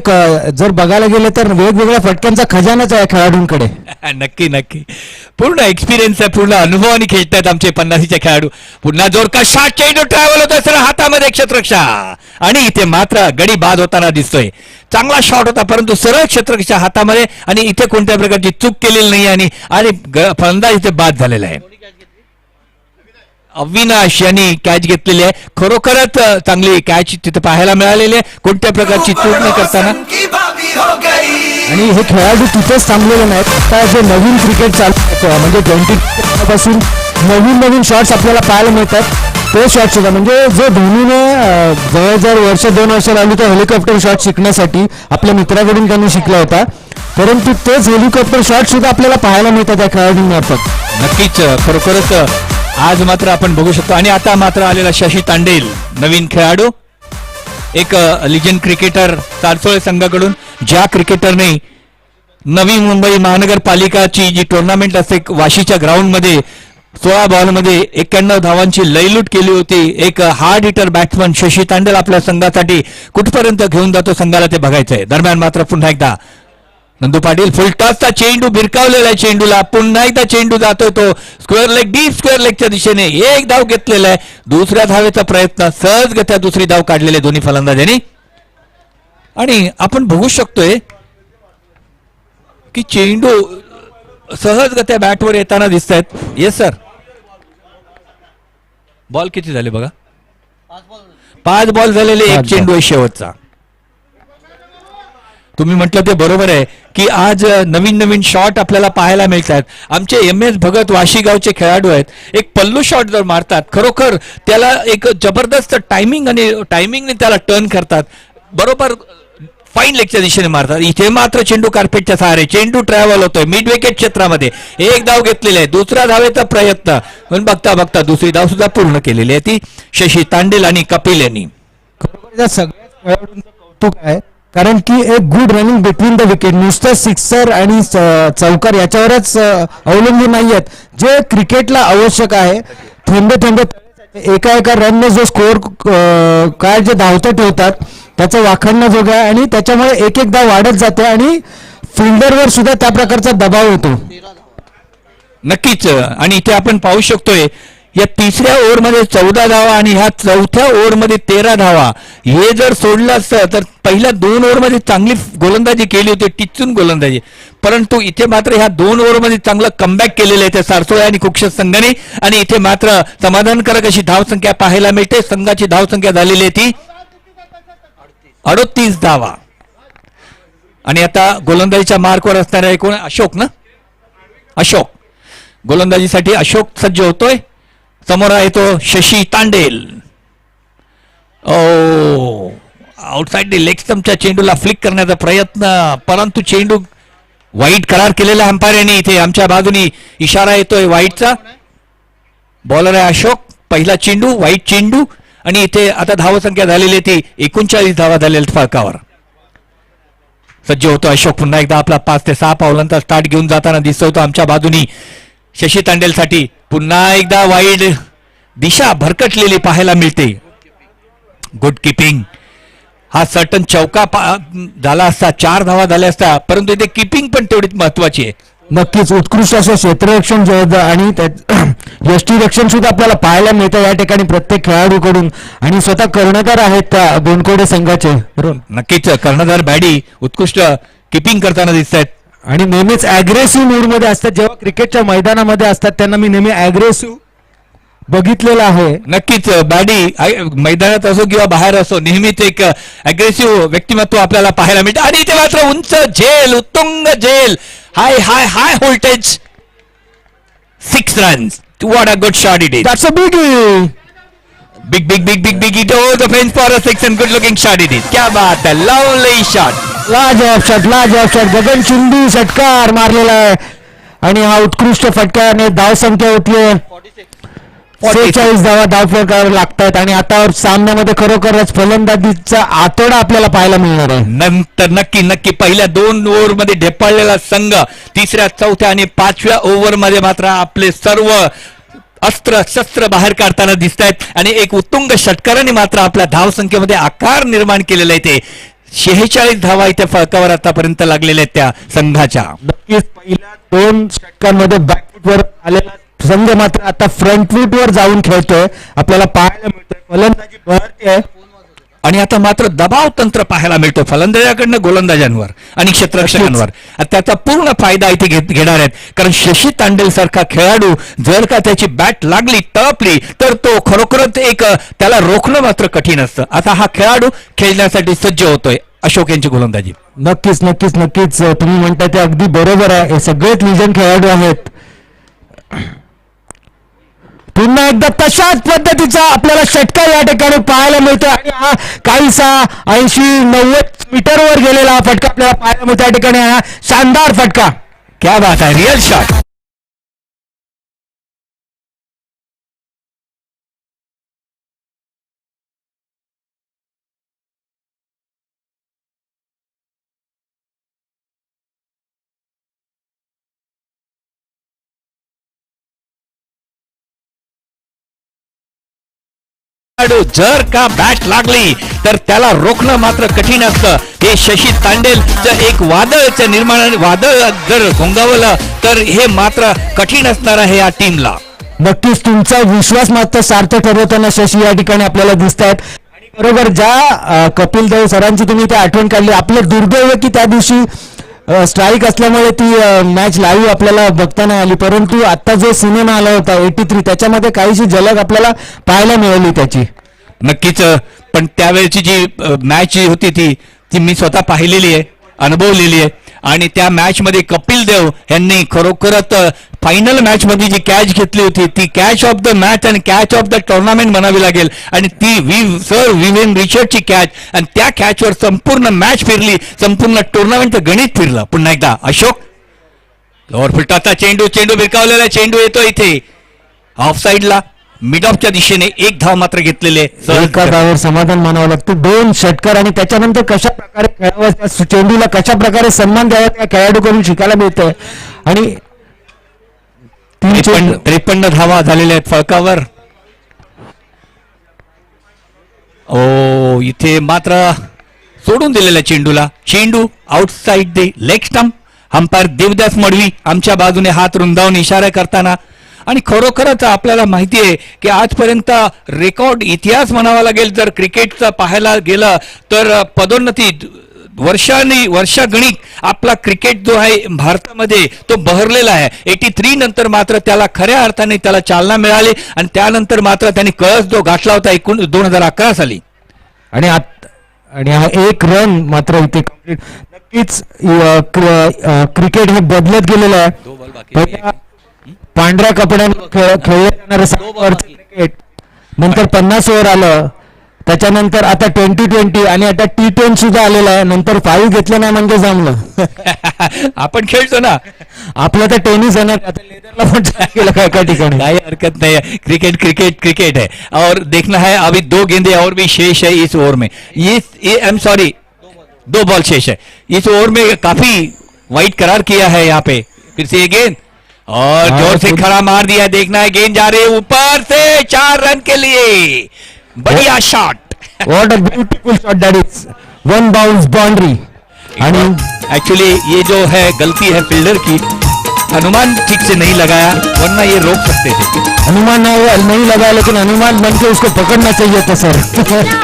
जर बघायला गेलं तर वेगवेगळ्या फटक्यांचा खजानाच आहे खेळाडूंकडे. नक्की पूर्ण एक्सपिरियन्स आहे, पूर्ण अनुभवाने खेळतायत आमचे 50चे खेळाडू. पुन्हा जोरका शॉट, चेंडू ट्रॅव्हल होतोय सर हातामध्ये क्षेत्ररक्षा. आणि इथे मात्र गडी बाद होताना दिसतोय. चांगला शॉट होता परंतु सरळ क्षेत्ररक्षाच्या हातामध्ये. आणि इथे कोणत्या प्रकारची चूक केलेली नाही आणि फलंदाज इथे बाद झालेला आहे. अविनाश यांनी कॅच घेतलेली आहे. खरोखरच चांगली कॅच तिथे पाहायला मिळालेली आहे, कोणत्या प्रकारची चूक न करताना. आणि हे खेळाडू तिथेच थांबलेले नाहीत. आता जे नवीन क्रिकेट चालू म्हणजे 20 पासून नवीन शॉट्स आपल्याला पाहायला मिळतात. ते शॉट सुद्धा म्हणजे जो धोनीने जवळजवळ 1-2 वर्ष लागली तो हेलिकॉप्टर शॉट शिकण्यासाठी आपल्या मित्राकडून त्यांनी शिकला होता. परंतु तेच हेलिकॉप्टर शॉट सुद्धा आपल्याला पाहायला मिळतात त्या खेळाडूंमार्फत. नक्कीच खरोखरच आज मात्र आपण बघू शकतो. आणि आता मात्र आलेला शशी तांडेल नवीन खेळाडू, एक लिजंड क्रिकेटर सारसोळे संघाकडून. ज्या क्रिकेटरने नवी मुंबई महानगरपालिकाची जी टुर्नामेंट असते वाशीच्या ग्राउंडमध्ये 16 बॉलमध्ये 91 धावांची लयलूट केली होती. एक hard hitter batsman Shashi Tandel आपल्या संघासाठी कुठपर्यंत घेऊन जातो संघाला ते बघायचंय. दरम्यान मात्र पुन्हा एकदा नंदू पाटील फुलटॉसचा चेंडू भिरकावलेला आहे. चेंडूला पुन्हा एकदा चेंडू जातोय तो स्क्वेअर लेग, डीप स्क्वेअर लेगच्या दिशेने. एक धाव घेतलेला आहे. दुसऱ्या धावेचा प्रयत्न, सहजगत्या दुसरी धाव काढलेली दोन्ही फलंदाजांनी. आणि आपण बघू शकतोय की चेंडू सहजगत्या बॅटवर येताना दिसत आहेत. येस सर, बॉल किती झाले बघा, 5 बॉल झालेले, एक चेंडू आहे शेवटचा. तुम्ही म्हटलं ते बरोबर आहे की आज नवीन शॉट आपल्याला पाहायला मिळतात. आमचे MS भगत वाशी गावचे खेळाडू आहेत. एक पल्लू शॉट जर मारतात खरोखर त्याला एक जबरदस्त टायमिंगने त्याला टर्न करतात. बरोबर फाईन लेगच्या दिशेने मारतात. इथे मात्र चेंडू कार्पेटच्या सहारे, चेंडू ट्रॅव्हल होतोय मिड विकेट क्षेत्रामध्ये. एक धाव घेतलेली आहे. दुसऱ्या धावेचा प्रयत्न, पण बघता दुसरी धाव सुद्धा पूर्ण केलेली आहे ती शशी तांडेल आणि कपिल यांनी. सगळ्याच खेळाडूंचं कौतुक आहे. कारण की एक good running between the wicket नुसतं सिक्सर आणि चौकार याच्यावरच अवलंबून नाही आहेत. जे क्रिकेटला आवश्यक आहे थेंबे थेंबे एका एका रनने जो स्कोअर काय जे धावते ठेवतात त्याचं वाखाणणं जोग आहे आणि त्याच्यामुळे एक एकदा वाढत जाते आणि फिल्डरवर सुद्धा त्या प्रकारचा दबाव येतो. नक्कीच. आणि इथे आपण पाहू शकतोय या तिसऱ्या ओव्हरमध्ये 14 धावा आणि ह्या चौथ्या ओव्हरमध्ये 13 धावा. हे जर सोडलं असतं तर पहिल्या 2 ओव्हरमध्ये चांगली गोलंदाजी केली होती, टिचून गोलंदाजी. परंतु इथे मात्र ह्या 2 ओव्हरमध्ये चांगलं कमबॅक केलेलं आहे त्या सारसोळे आणि कुक्षत संघाने. आणि इथे मात्र समाधानकारक अशी धावसंख्या पाहायला मिळते. संघाची धावसंख्या झालेली आहे ती 38 धावा. आणि आता गोलंदाजीच्या मार्कवर असणारा एकूण अशोक ना, अशोक गोलंदाजीसाठी अशोक सज्ज होतोय. समोर येतो शशी तांडेल. ओ आउटसाइड द लेग स्टंपच्या चेंडूला फ्लिक करण्याचा प्रयत्न, परंतु चेंडू वाईट करार केलेला अंपायर यांनी. इथे आमच्या बाजूनी इशारा येतोय वाईटचा. बॉलर आहे अशोक. पहिला चेंडू वाईट चेंडू. आणि इथे आता धावसंख्या झालेली ती 39 धावा झालेल्या फलकावर. सज्ज होतो अशोक पुन्हा एकदा आपला 5 ते 6 पावलांचा स्टार्ट घेऊन जाताना दिसतो होतो आमच्या बाजूनी शशी तांडेलसाठी. पुन्हा एकदा वाईड दिशा भरकटलेली पाहायला मिळते. Good keeping. हा सर्टन चौका झाला असता, 4 धावा झाल्या असता, परंतु इथे किपिंग पण तेवढीच महत्वाची आहे. नक्कीच उत्कृष्ट असं क्षेत्ररक्षण आणि यष्टीरक्षण सुद्धा आपल्याला पाहायला मिळतं या ठिकाणी प्रत्येक खेळाडूकडून. आणि स्वतः कर्णधार आहेत त्या गोनकोडे संघाचे. नक्कीच कर्णधार बॅडी उत्कृष्ट किपिंग करताना दिसत आहेत. आणि नेहमीच अग्रेसिव्ह मूड मध्ये असतात. जेव्हा क्रिकेटच्या मैदानामध्ये असतात त्यांना मी नेहमी अग्रेसिव्ह बघितलेलं आहे. नक्कीच बॅडी मैदानात असो किंवा बाहेर असो नेहमीच एक अग्रेसिव्ह व्यक्तिमत्व आपल्याला पाहायला मिळतं. आणि इथे मात्र उंच झेल, उत्तुंग झेल, high high high voltage 6 runs. What a good shot it is. That's a big big it over the fence for a 6 and good looking shot it is. क्या बात है, lovely shot. लाजवाब शॉट गगन चुंबी षटकार मारलेला आहे. आणि हा उत्कृष्ट फटक्याने धावसंख्या होतीये 46 धावा धावफलकावर लागतात. आणि आता सामन्यामध्ये खरोखरच फलंदाजीचा आतोडा आपल्याला पाहायला मिळणार आहे. नंतर नक्की पहिल्या 2 ओव्हरमध्ये ढेपाळलेला संघ तिसऱ्या, चौथ्या आणि 5व्या ओव्हरमध्ये मात्र आपले सर्व अस्त्र शस्त्र बाहेर काढताना दिसत आहेत. आणि एक उत्तुंग षटकाराने मात्र आपल्या धावसंख्येमध्ये आकार निर्माण केलेला आहे. ते 46 धावा इथे फलकावर आतापर्यंत लागलेल्या आहेत त्या संघाच्या. नक्कीच पहिल्या 2 षटकांमध्ये बॅकफूटवर आलेला संघ मात्र आता फ्रंटफूटवर जाऊन खेळतोय आपल्याला पाहायला मिळतोय. फलंदाजी बहरते आणि आता मात्र दबाव तंत्र पाहायला मिळतं फलंदाजाकडनं गोलंदाजांवर आणि क्षेत्ररक्षकांवर. त्याचा पूर्ण फायदा इथे घेणार आहेत. कारण शशी तांडेल सारखा खेळाडू जर का त्याची बॅट लागली, टपली, तर तो खरोखरच एक त्याला रोखणं मात्र कठीण असतं. आता हा खेळाडू खेळण्यासाठी सज्ज होतोय. अशोक यांची गोलंदाजी. नक्कीच तुम्ही म्हणताय ते अगदी बरोबर आहे. हे सगळेच लिजंड खेळाडू आहेत. पुन्हा एकदा तशाच पद्धतीचा आपल्याला षटकार या ठिकाणी पाहायला मिळतो. आणि हा काहीसा 80-90 मीटरवर गेलेला हा फटका आपल्याला पाहायला मिळतो. या ठिकाणी हा शानदार फटका. क्या बात आहे, रिअल शॉट. जर का बॅट लागली तर त्याला रोखणं मात्र कठीण असतं. हे शशी तांडेलचं एक वादळचं निर्माण, वादळ जर घोंगावलं तर हे मात्र कठीण असणार आहे या टीमला. नक्कीच तुमचा विश्वास मात्र सार्थ ठरवताना शशी या ठिकाणी आपल्याला दिसत आहेत. बरोबर ज्या कपिल देव सरांची तुम्ही ते आठवण काढली. आपलं दुर्दैव की त्या दिवशी स्ट्राईक असल्यामुळे ती मॅच लाईव्ह आपल्याला बघता नाही आली. परंतु आता जो सिनेमा आला होता 83 त्याच्यामध्ये काहीशी झलक आपल्याला पाहायला मिळाली त्याची. नक्कीच. पण त्यावेळेची जी मॅच होती ती मी स्वतः पाहिलेली आहे, अनुभवलेली आहे. आणि त्या मॅच मध्ये कपिल देव यांनी खरोखरच फायनल मॅच मध्ये जी कॅच घेतली होती ती कॅच ऑफ द मॅच आणि कॅच ऑफ द टुर्नामेंट म्हणावी लागेल. आणि ती सर विवेन रिचर्डची कॅच. आणि त्या कॅचवर संपूर्ण मॅच फिरली, संपूर्ण टुर्नामेंटचं गणित फिरलं. पुन्हा एकदा अशोक लोअर फुटाचा चेंडू भिरकावलेला चेंडू येतो इथे ऑफ साईडला. मिड ऑफच्या दिशेने एक धाव मात्र घेतलेले एका धावावर समाधान मानावं लागतं. 2 षटकार आणि त्याच्यानंतर कशा प्रकारे खेळावं, त्या चेंडूला कशा प्रकारे सन्मान द्यावा त्या खेळाडूकडून शिकायला मिळतंय. आणि 53 धावा झालेल्या आहेत फळकावर. ओ इथे मात्र सोडून दिलेल्या चेंडूला, चेंडू outside the leg stump. Umpire Devdas Madavi आमच्या बाजूने हात रुंदावून इशारा करताना. आणि खरोखरच आपल्याला माहिती आहे की आजपर्यंत रेकॉर्ड इतिहास म्हणावा लागेल जर क्रिकेटचा पाहायला गेलं तर पदोन्नती वर्षागणिक आपला क्रिकेट जो आहे भारतामध्ये तो बहरलेला आहे. 83 नंतर मात्र त्याला खऱ्या अर्थाने त्याला चालना मिळाली आणि त्यानंतर मात्र त्यांनी कळस जो गाठला होता 2011 साली. आणि हा एक रन मात्र इथे कंप्लीट. नक्कीच क्रिकेट हे बदलत गेलेलं आहे. पांढऱ्या कपड्यांवर खेळलं जाणारं 7 ओव्हरचं क्रिकेट नंतर 50 ओव्हर आलं. त्याच्यानंतर आता 20-20 आणि आता T10 सुद्धा आलेला आहे. नंतर 5 घेतलं नाही म्हणजे जमलं. आपण खेळतो ना, आपलं तर टेनिस आहे ना, आता लेदरला पण केलं काय काय ठिकाणी. काही हरकत नहीं है. क्रिकेट क्रिकेट क्रिकेट है और देखना है. अभी 2 गेंदे और भी शेष है इस ओवर में. ये आई एम सॉरी 2 बॉल शेष है इस ओवर में. काफी वाइड करार किया है यहाँ पे. फिर से ये गेंद और जोर से खड़ा मार दिया. देखना है गेंद जा रही है ऊपर से 4 रन के लिए. बढ़िया shot. What a beautiful shot that is. 1 bounce boundary. आणि एक्चुअली ये जो है गलती है फील्डर की. अनुमान ठीक से नहीं लगाया वरना ये रोक सकते थे. अनुमान नहीं लगाया लेकिन अनुमान बन के उसको पकड़ना चाहिए था सर.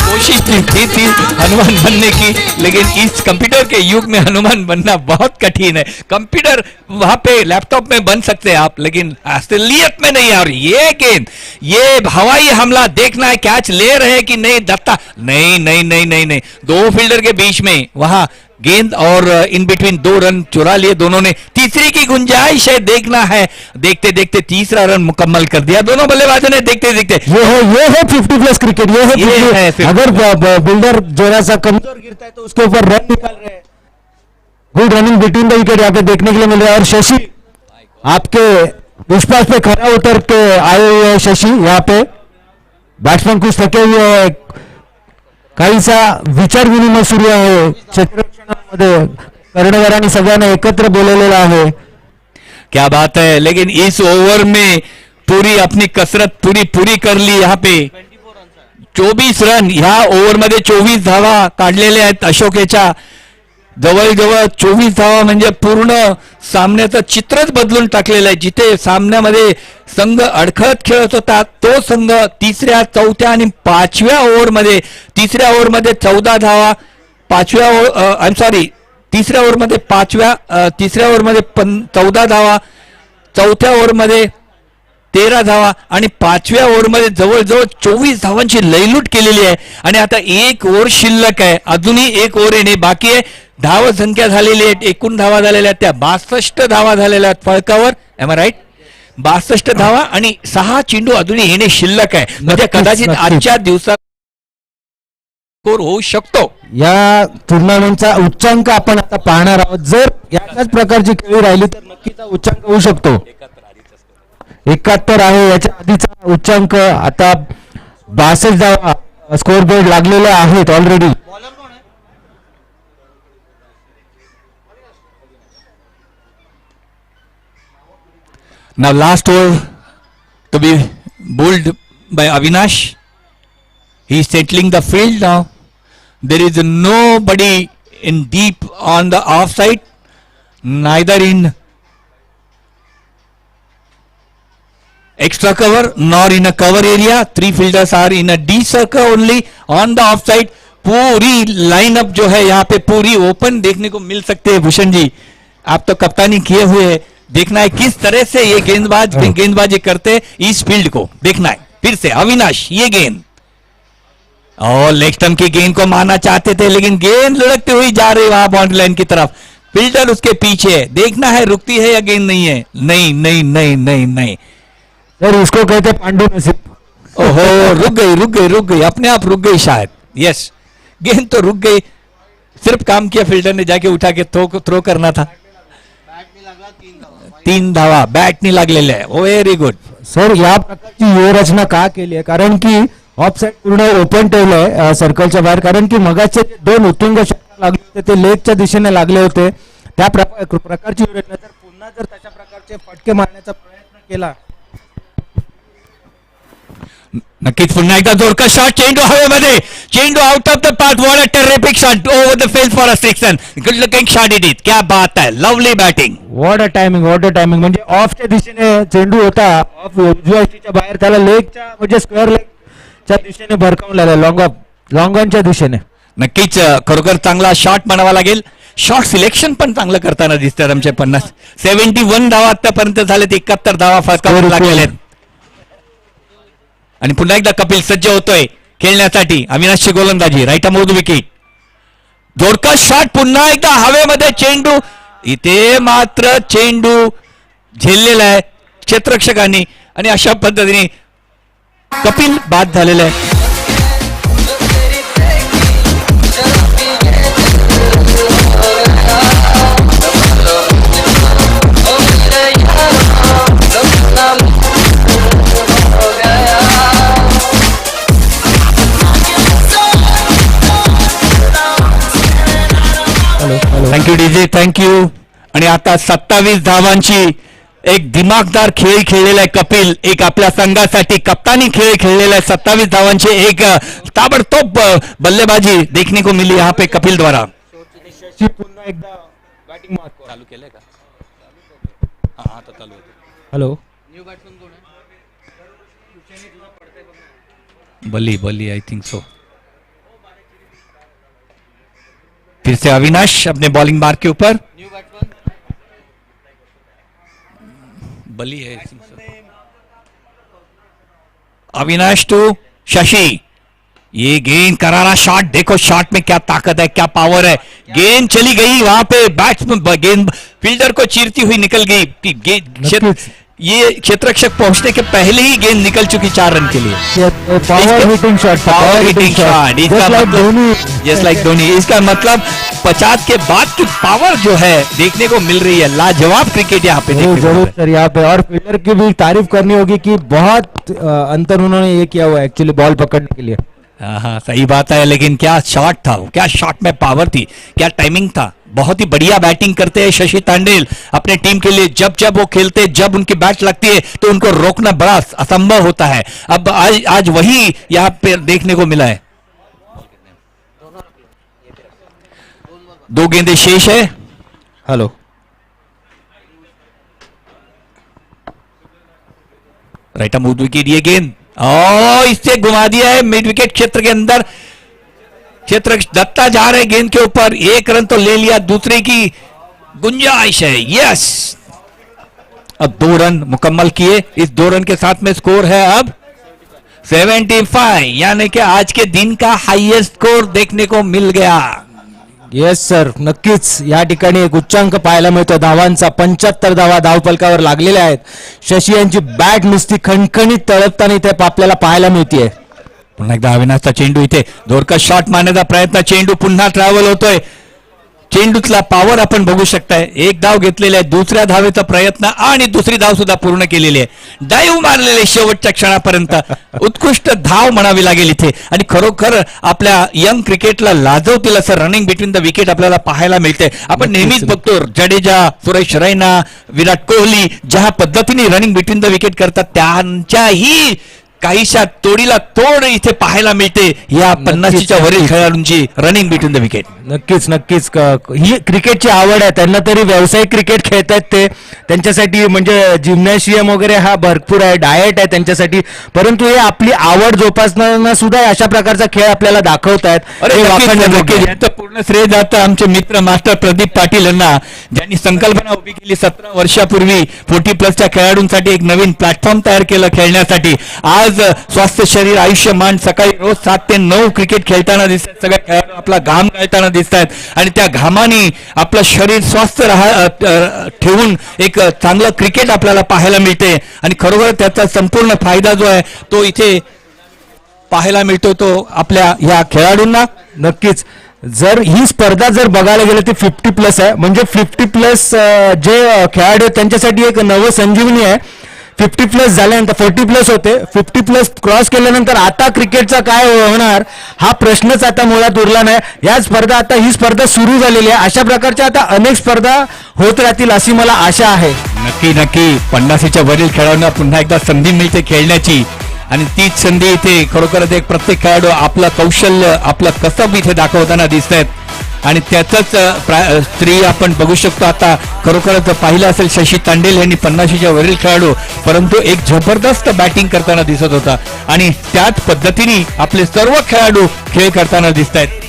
कोशिश की थी अनुमान बनने की, लेकिन इस कंप्यूटर के युग में अनुमान बनना बहुत कठिन है. कंप्यूटर वहां पे लैपटॉप में बन सकते हैं आप, लेकिन असलियत में नहीं आ रही. ये गेंद, ये हवाई हमला देखना है कैच ले रहे हैं कि नहीं. दत्ता नहीं नहीं नहीं नहीं नहीं 2 फील्डर के बीच में वहां गेंद और इन बिटवीन 2 रन चुरा लिए दोनों ने. तीसरी की गुंजाइश है, देखना है. देखते देखते तीसरा रन मुकम्मल कर दिया दोनों बल्लेबाजों ने. देखते देखते ये है 50+ क्रिकेट. ये है 50. अगर बिल्डर जरा सा कमजोर गिरता है तो उसके ऊपर रन निकाल रहे हैं. Good running between the wicket यहाँ पे देखने के लिए मिल रहा है. और शशि आपके विश्वास पे खरा उतर के आए हुए हैं. शशि यहाँ पे बैट्समैन कुछ थके हुए हैं. काहीसा विचार विनिमय सुरू आहे क्षेत्ररक्षणामध्ये. कर्णधारांनी सगळ्यांना एकत्र बोलवलेलं आहे. क्या बात है. लेकिन इस ओवर में पूरी अपनी कसरत पूरी कर ली. यहाँ पे 24 रन ह्या ओव्हर मध्ये 24 धावा काढलेल्या आहेत अशोकेच्या. जवळजवळ 24 धावा म्हणजे पूर्ण सामन्याचं चित्रच बदलून टाकलेलं आहे. जिथे सामन्यामध्ये संघ अडखळत खेळत होता तो संघ तिसऱ्या, चौथ्या आणि 5व्या ओव्हरमध्ये, तिसऱ्या ओव्हरमध्ये 14 धावा, 5व्या आय एम सॉरी तिसऱ्या ओव्हरमध्ये 14 धावा, चौथ्या ओव्हरमध्ये 13 धावा आणि 5व्या ओव्हरमध्ये जवळजवळ 24 धावांची लयलूट केलेली आहे. आणि आता 1 ओव्हर शिल्लक आहे. अजूनही 1 ओव्हर येणे बाकी आहे. धाव संख्या झालेली आहे, एकूण धावा झालेल्या त्या 62 धावा झालेल्या आहेत फळकावर. M I right? 62 धावा आणि 6 चेंडू अजूनही येणे शिल्लक आहे. म्हणजे कदाचित आजच्या दिवसात स्कोर होऊ शकतो. या टुर्नामेंटचा उच्चांक आपण आता पाहणार आहोत. जर याच प्रकारची खेळी राहिली तर नक्कीच उच्चांक होऊ शकतो. 71 आहे याच्या आधीचा उच्चांक. आता 62 धावा स्कोर बोर्ड लागलेले आहेत already. Now last over to be bowled by Avinash. He is settling the field now. There is nobody in deep on the offside, neither in extra cover nor in a cover area. 3 fielders are in a D circle only on the offside. Puri lineup जो है यहाँ पे पूरी ओपन देखने को मिल सकते हैं. भूषण जी, आप तो कप्तानी किए हुए हैं. देखना है किस तरह से ये गेंदबाजी करते इस फील्ड को. देखना है. फिर से अविनाश, ये गेंद और लेग स्टंप की गेंद को मारना चाहते थे लेकिन गेंद लुढ़कती हुई जा रही वहां बाउंड्री लाइन की तरफ. फील्डर उसके पीछे है. देखना है रुकती है या गेंद नहीं है. नहीं नहीं नहीं नहीं नहीं सर इसको कहते पांडु नसीब. ओहो, रुक गई अपने आप रुक गई शायद. यस, गेंद तो रुक गई. सिर्फ काम किया फील्डर ने, जाके उठा के थ्रो करना था. 3 धावा बॅटनी लागलेल्या आहे. Very good. सर या प्रकारची व्यूहरचना का केली आहे कारण की ऑफ साईड पूर्ण ओपन ठेवलंय सर्कलच्या बाहेर कारण की मगाचे जे 2 उत्तुंग षटकार लागले होते ते लेगच्या दिशेने लागले होते त्या प्रकारची व्यूहरचना जर पुन्हा जर तशा प्रकारचे फटके मारण्याचा प्रयत्न केला नक्कीच पुन्हा एकदा जोरदार शॉट. चेंडू हवेमध्ये, चेंडू out of the path. What a terrific shot over the field for a sixer. Good looking shot it is. क्या बात है, lovely batting. What a timing म्हणजे ऑफच्या दिशेने चेंडू होता ऑफ उजव्या यष्टीच्या बाहेर त्याला लेगच्या म्हणजे स्क्वेअर लेगच्या दिशेने भरकवलेला लॉंग ऑनच्या दिशेने. नक्कीच खरोखर चांगला शॉट म्हणावा लागेल. शॉट सिलेक्शन पण चांगलं करताना दिसतात आमचे 71 धावा आतापर्यंत झालेत. 71 धावा फटकावर लागलेल्या आहेत. आणि पुन्हा एकदा कपिल सज्ज होतोय खेळण्यासाठी. अविनाशची गोलंदाजी, राईट अमोद विकेट. जोरदार शॉट पुन्हा एकदा हवेमध्ये. चेंडू इथे मात्र चेंडू झेललेला आहे क्षेत्ररक्षकांनी आणि अशा पद्धतीने कपिल बाद झालेला आहे. Thank you DJ, thank you. आणि आता 27 धावांची एक दिमागदार खेळ खेळलेला आहे कपिल. एक आपल्या संघासाठी कप्तानी खेळ खेळलेला आहे. 27 धावांची एक ताबडतोब बल्लेबाजी देखने को मिली यहाँ पे कपिल द्वारा. पुन्हा एकदा बॅटिंग चालू केलंय का? आता चालू होतं. Hello Bali I think so. फिर से अविनाश अपने बॉलिंग मार्क के ऊपर. बली है अविनाश टू शशि. ये गेंद करारा शॉट. देखो शॉट में क्या ताकत है, क्या पावर है. गेंद चली गई वहां पे. बैट्समैन गेंद फील्डर को चीरती हुई निकल गई. गेंद ये क्षेत्ररक्षक पहुंचने के पहले ही गेंद निकल चुकी 4 रन के लिए. Power hitting shot. Just like Dhoni. इसका मतलब 50 के बाद की पावर जो है देखने को मिल रही है. लाजवाब क्रिकेट यहाँ पे देखने को जरूर मिल रहा सर यहाँ पे. और फील्डर की भी तारीफ करनी होगी कि बहुत अंतर उन्होंने ये किया हुआ है एक्चुअली बॉल पकड़ने के लिए. है. हाँ सही बात है. लेकिन क्या शॉट था वो, क्या शॉट में पावर थी, क्या टाइमिंग था. बहुत ही बढ़िया बैटिंग करते हैं शशि तांडेल अपने टीम के लिए. जब जब वो खेलते, जब उनकी बैट लगती है तो उनको रोकना बड़ा असंभव होता है. अब आज वही यहाँ पे देखने को मिला है. 2 गेंदें शेष है. Hello right around wicket. ये गेंद इससे घुमा दिया है मिड विकेट क्षेत्र के अंदर. क्षेत्र दत्ता जा रहे गेंद के ऊपर. 1 रन तो ले लिया, दूसरे की गुंजाइश है. यस, अब 2 रन मुकम्मल किए. इस 2 रन के साथ में स्कोर है अब 75, यानी कि आज के दिन का हाईएस्ट स्कोर देखने को मिल गया. येस सर, नक्कीच या ठिकाणी एक उच्चांक पाहायला मिळतो धावांचा. 75 धावा धावफलकावर लागलेल्या आहेत. शशी यांची बॅट नुसती खणखणीत तळपताना इथे आपल्याला पाहायला मिळते. पुन्हा एकदा अविनाशचा चेंडू. इथे जोरदार शॉट मारण्याचा प्रयत्न. चेंडू पुन्हा ट्रॅव्हल होतोय. चेंडूतला पॉवर आपण बघू शकताय. 1 धाव घेतलेली आहे, दुसऱ्या धावेचा प्रयत्न आणि दुसरी धाव सुद्धा पूर्ण केलेली आहे. डाईव्ह मारलेले शेवटच्या क्षणापर्यंत. उत्कृष्ट धाव म्हणावी लागेल इथे. आणि खरोखर आपल्या यंग क्रिकेटला लाजवतील असं रनिंग बिटवीन द विकेट आपल्याला पाहायला मिळते. आपण नेहमीच बघतो जडेजा, सुरेश रैना, विराट कोहली ज्या पद्धतीने रनिंग बिटवीन द विकेट करतात त्यांच्याही काहीशा तोडीला तोड इथे पाहायला मिळते या 50च्या वरील खेळाडूंची रनिंग बिटवीन द विकेट. नक्कीच नक्कीच ही क्रिकेटची आवड आहे त्यांना. तरी व्यावसायिक क्रिकेट खेळतायत ते. त्यांच्यासाठी म्हणजे जिम्नॅशियम वगैरे हा भरपूर आहे, डाएट आहे त्यांच्यासाठी. परंतु हे आपली आवड जोपासताना सुद्धा अशा प्रकारचा खेळ आपल्याला दाखवतायत. पूर्ण श्रेय जातं आमचे मित्र मास्टर प्रदीप पाटील यांना, ज्यांनी संकल्पना उभी केली 17 वर्षापूर्वी 40+ खेळाडूंसाठी एक नवीन प्लॅटफॉर्म तयार केलं खेळण्यासाठी. आज स्वास्थ्य शरीर आयुष्यमान. सकाळी रोज 7 ते 9 क्रिकेट खेळताना दिसतात सगळे खेळाडू. आपला घाम गाळताना दिसतात आणि त्या घामाने आपलं शरीर स्वस्थ ठेवून एक चांगलं क्रिकेट आपल्याला पाहायला मिळते. आणि खरोखर त्याचा संपूर्ण फायदा जो आहे तो इथे पाहायला मिळतो तो आपल्या या खेळाडूंना. नक्कीच जर ही स्पर्धा जर बघायला गेलं तर 50+ आहे, म्हणजे 50+ जे खेळाडू आहेत त्यांच्यासाठी एक नवं संजीवनी आहे. 50+ झाल्यानंतर 40+ होते, 50+ क्रॉस केल्यानंतर आता क्रिकेटचा काय होणार हा प्रश्नच आता मुळात उरला नाही. या स्पर्धा आता ही स्पर्धा सुरू झालेली आहे. अशा प्रकारच्या आता अनेक स्पर्धा होत राहतील अशी मला आशा आहे. नक्की नक्की 50च्या वरील खेळाडूंना पुन्हा एकदा संधी मिळते खेळण्याची आणि तीच संधी इथे खरोखरच एक प्रत्येक खेळाडू आपलं कौशल्य आपलं कसब इथे दाखवताना दिसत आहेत आणि त्याचंच स्त्री आपण बघू शकतो. आता खरोखरच पाहिलं असेल शशी तांडेल यांनी 50च्या वरील खेळाडू परंतु एक जबरदस्त बॅटिंग करताना दिसत होता आणि त्याच पद्धतीने आपले सर्व खेळाडू खेळ करताना दिसत आहेत.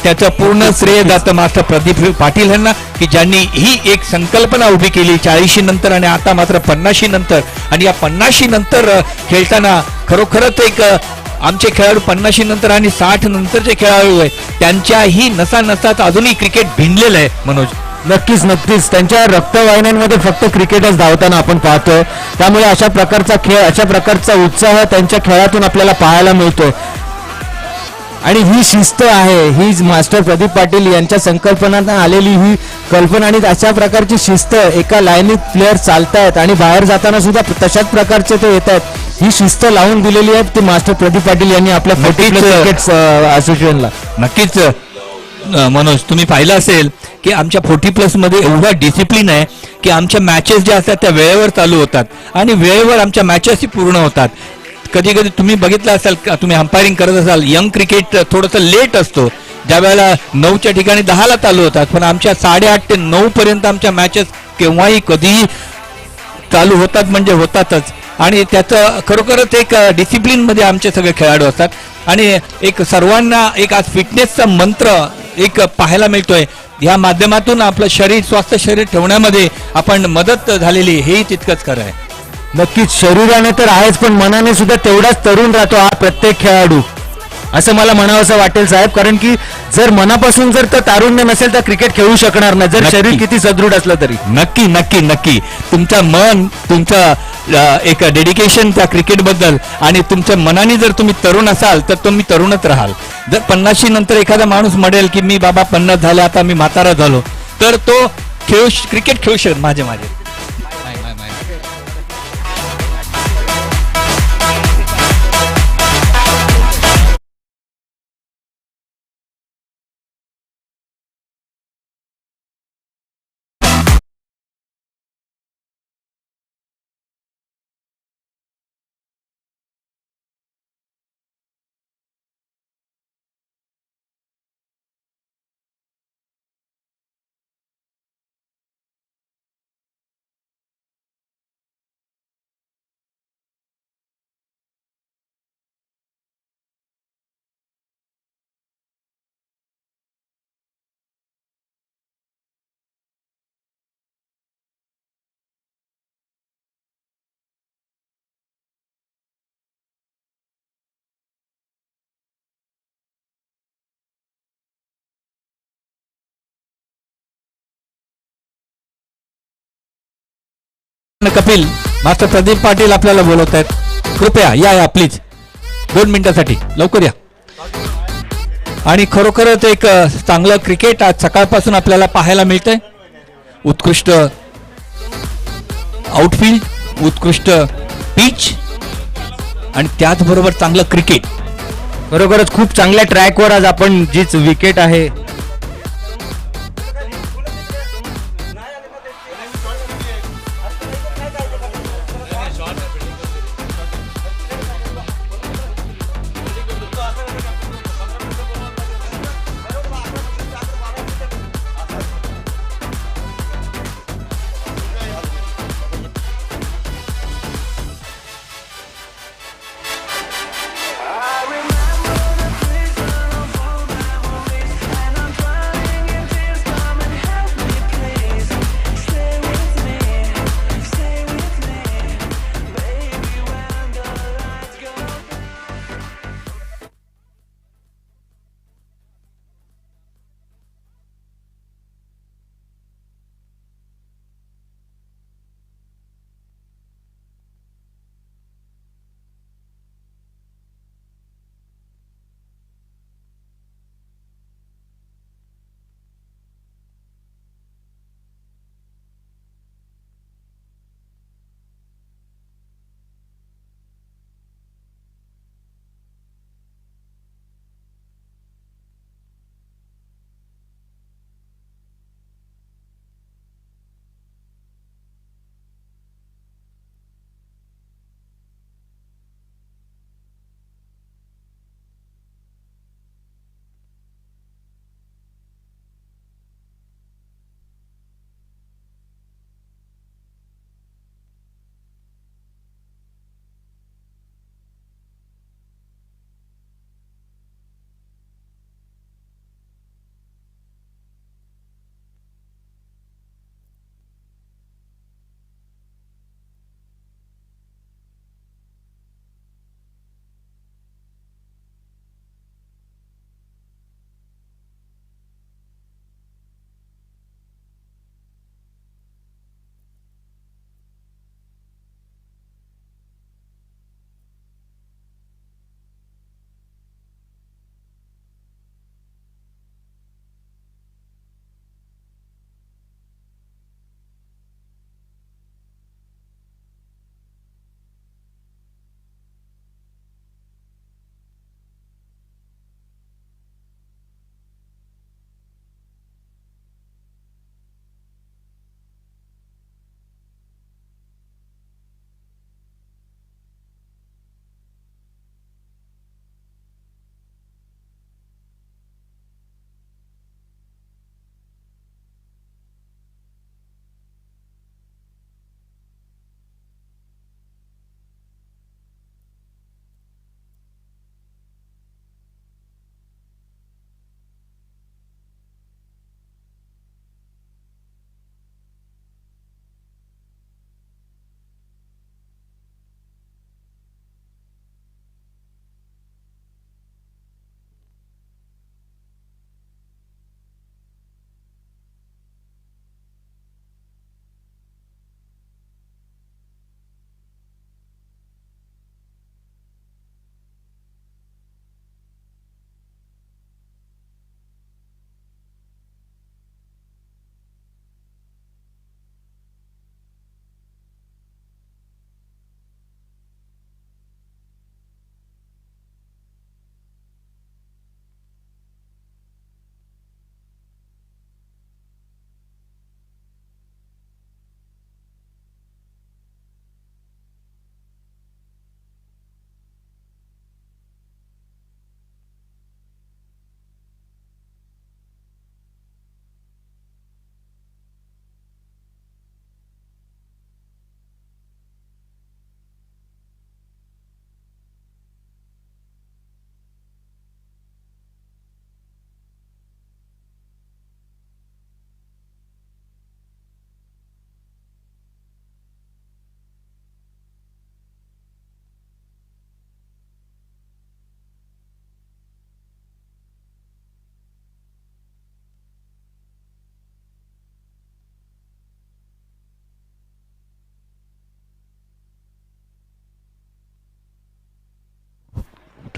त्याचं पूर्ण श्रेय जातं मास्टर प्रदीप पाटील यांना की ज्यांनी ही एक संकल्पना उभी केली 40 नंतर आणि आता मात्र 50 नंतर. आणि या 50 नंतर खेळताना खरोखरच एक आमचे खेळाडू 50 नंतर आणि 60 नंतरचे खेळाडू आहेत त्यांच्याही नसात अजूनही क्रिकेट भिनलेलं आहे मनोज. नक्कीच नक्कीच त्यांच्या रक्तवाहिन्यांमध्ये फक्त क्रिकेटच धावताना आपण पाहतोय. त्यामुळे अशा प्रकारचा खेळ अशा प्रकारचा उत्साह त्यांच्या खेळातून आपल्याला पाहायला मिळतोय. आणि ही शिस्त आहे, ही मास्टर प्रदीप पाटील यांच्या संकल्पनांना आलेली ही कल्पना आणि अशा प्रकारची शिस्त. एका लाईनीत प्लेयर चालतायत आणि बाहेर जाताना सुद्धा तशाच प्रकारचे ते येत आहेत. ही शिस्त लावून दिलेली आहे ती मास्टर प्रदीप पाटील यांनी आपल्या 40+ क्रिकेट असोसिएशनला. नक्कीच मनोज तुम्ही पाहिलं असेल की आमच्या 40+ मध्ये एवढा डिसिप्लिन आहे की आमच्या मॅचेस ज्या असतात त्या वेळेवर चालू होतात आणि वेळेवर आमच्या मॅचेसही पूर्ण होतात. कधी कधी तुम्ही बघितलं असाल तुम्ही अंपायरिंग करत असाल यंग क्रिकेट थोडंसं लेट असतो ज्या वेळेला 9च्या ठिकाणी 10ला चालू होतात पण आमच्या 8:30 ते 9 पर्यंत आमच्या मॅचेस केव्हाही कधीही चालू होतात म्हणजे होतातच. आणि त्याचं खरोखरच एक डिसिप्लिन मध्ये आमचे सगळे खेळाडू असतात आणि एक सर्वांना एक आज फिटनेसचा मंत्र एक पाहायला मिळतोय. या माध्यमातून आपलं शरीर स्वस्थ शरीर ठेवण्यामध्ये आपण मदत झालेली हेही तितकंच खरं आहे. नक्कीच शरीराने तर आहेच पण मनाने सुद्धा तेवढाच तरुण राहतो हा प्रत्येक खेळाडू असं मला म्हणावंसं वाटेल साहेब. कारण की जर मनापासून जर तारुण्य नसेल तर क्रिकेट खेळू शकणार नाही जर शरीर किती सदृढ असलं तरी. नक्की नक्की नक्की तुमचं मन तुमचं एक डेडिकेशन त्या क्रिकेट बद्दल आणि तुमच्या मनाने जर तुम्ही तरुण असाल तर तुम्ही तरुणच राहाल. जर 50 नंतर एखादा माणूस म्हणेल की मी बाबा 50 झाले आता मी म्हातारा झालो तर तो क्रिकेट खेळू शकत माझे कपिल मास्टर प्रदीप पाटील आपल्याला बोलवत आहेत. कृपया या प्लीज 2 मिनिटासाठी लवकर या. आणि खरोखरच एक चांगलं क्रिकेट आज सकाळपासून आपल्याला पाहायला मिळतंय. उत्कृष्ट आउटफील्ड उत्कृष्ट पिच आणि त्याचबरोबर चांगलं क्रिकेट. बरोबरच खूप चांगल्या ट्रॅकवर आज आपण जीच विकेट आहे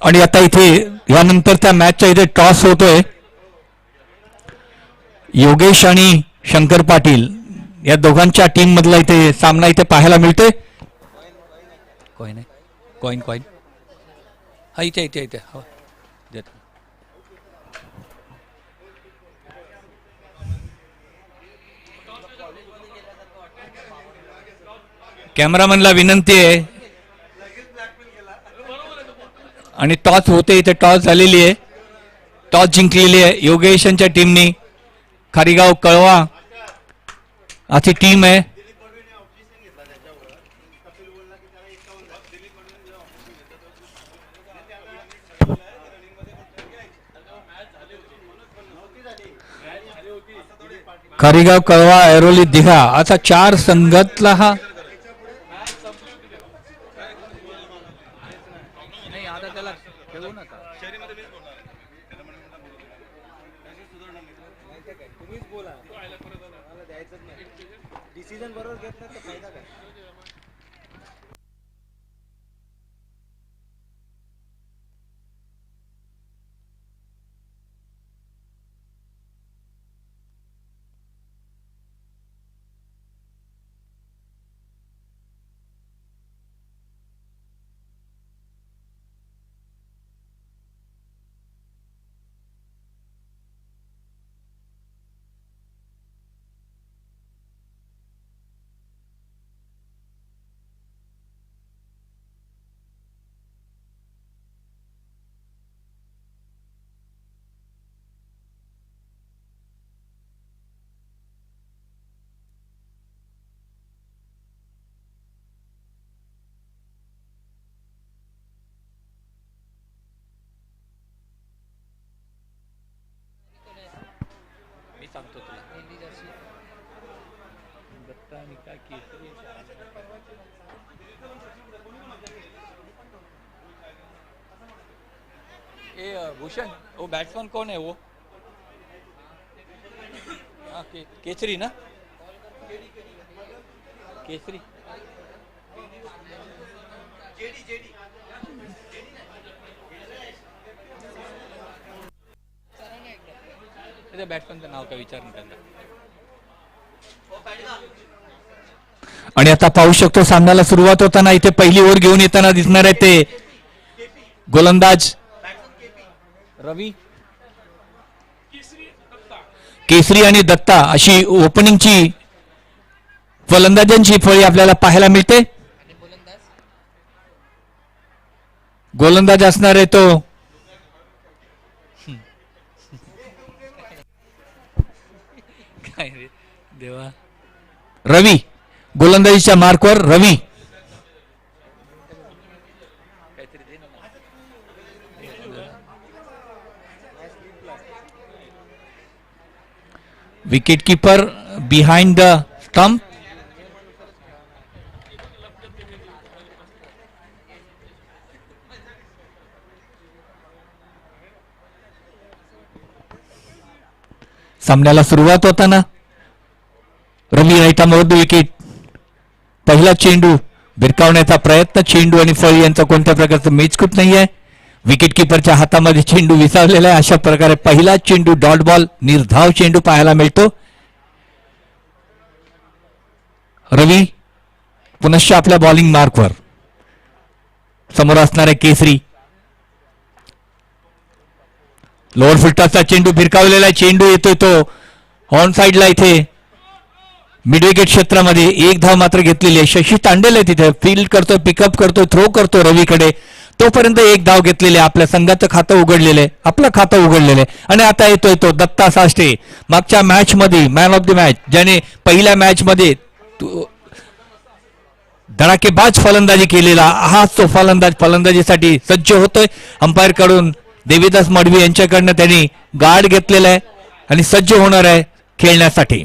आणि आता इथे यानंतर त्या मॅचच्या इथे टॉस होतोय. योगेश आणि शंकर पाटील या दोघांच्या टीम मधला इथे सामना इथे पाहायला मिळतोय. कॉइन आहे, कॉइन कॉइन हा इथे इथे इथे हो देतो. कॅमेरामनला विनंती आहे. आणि टॉस होते इथे टॉस झालेली आहे. टॉस जिंकलेली आहे योगेश यांच्या टीमनी. खारीगाव कळवा अशी टीम आहे. खारीगाव कळवा ऐरोली दिघा असा 4 संघातला हा भूषण वो बैट्समैन कौन है वो? हाँ केसरी ना केसरी बॅट्समॅनचं नाव का विचार नाही त्यांना. आणि आता पाहू शकतो सामन्याला सुरुवात होताना इथे पहिली ओव्हर घेऊन येताना दिसणार आहे ते गोलंदाज रवी केसरी आणि दत्ता अशी ओपनिंगची फलंदाजांची फळी आपल्याला पाहायला मिळते. गोलंदाज असणार आहे तो काय रे देवा रवी. गोलंदाजीच्या मार्कवर Ravi. Wicket keeper behind the stump. सामन्याला सुरुवात होताना रवी राईटा मधून विकेट. पहिला चेंडू भिरकावण्याचा प्रयत्न. चेंडू आणि फळी यांचा कोणत्या प्रकारचं मेचकूट नाही आहे. विकेट किपरच्या हातामध्ये चेंडू विसावलेला आहे. अशा प्रकारे पहिला चेंडू डॉट बॉल निर्धाव चेंडू पाहायला मिळतो. रवी पुनश्च आपल्या बॉलिंग मार्कवर. समोर असणारे केसरी. लोअर फुलटॉसचा चेंडू भिरकावलेला चेंडू येतोय तो ऑन साइडला इथे मिड विकेट क्षेत्रामध्ये. एक धाव मात्र घेतलेली आहे. शशी तांडेल आहे तिथे. फील्ड करतोय, पिकअप करतोय, थ्रो करतोय रवीकडे. तोपर्यंत एक धाव घेतलेले. आपल्या संघाचं खातं उघडलेलं आहे. आपलं खातं उघडलेलं आहे. आणि आता येतोय तो दत्ता साष्टे. मागच्या मॅच मध्ये मॅन ऑफ द मॅच ज्याने पहिल्या मॅच मध्ये धडाकेबाज फलंदाजी केलेला हाच तो फलंदाज फलंदाजीसाठी सज्ज होतोय. अंपायर कडून देवीदास मडवी यांच्याकडनं त्यांनी गार्ड घेतलेला आहे आणि सज्ज होणार आहे खेळण्यासाठी.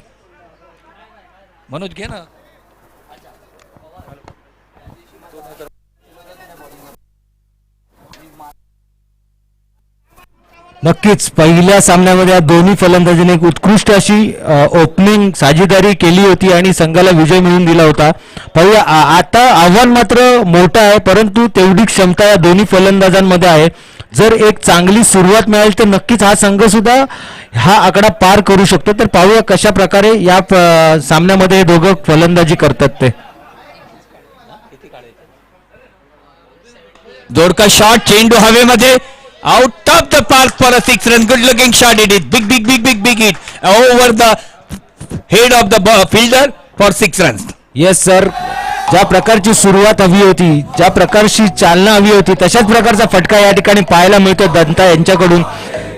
मनोज घे ना. नक्कीच पहिल्या सामन्यामध्ये या दोन्ही फलंदाजीने एक उत्कृष्ट अशी ओपनिंग साझेदारी केली होती आणि संघाला विजय मिळवून दिला होता. पाहूया आता आव्हान मात्र मोठं आहे, परंतु तेवढी क्षमता या दोन्ही फलंदाजांमध्ये आहे. जर एक चांगली सुरुवात मिळाली तर नक्कीच हा संघ सुद्धा हा आकडा पार करू शकतो. तर पाहूया कशा प्रकारे या सामन्यामध्ये हे दोघं फलंदाजी करतात ते. जोरका शॉट, चेंडू हवेमध्ये, out of the park for a 6 run. Good looking shot it is. Big big big big big hit over the head of the fielder for 6 runs. Yes sir, ज्या प्रकारची सुरुवात हवी होती, ज्या प्रकारची चालना हवी होती, तशाच प्रकारचा फटका या ठिकाणी पाहायला मिळतो दंता यांच्याकडून.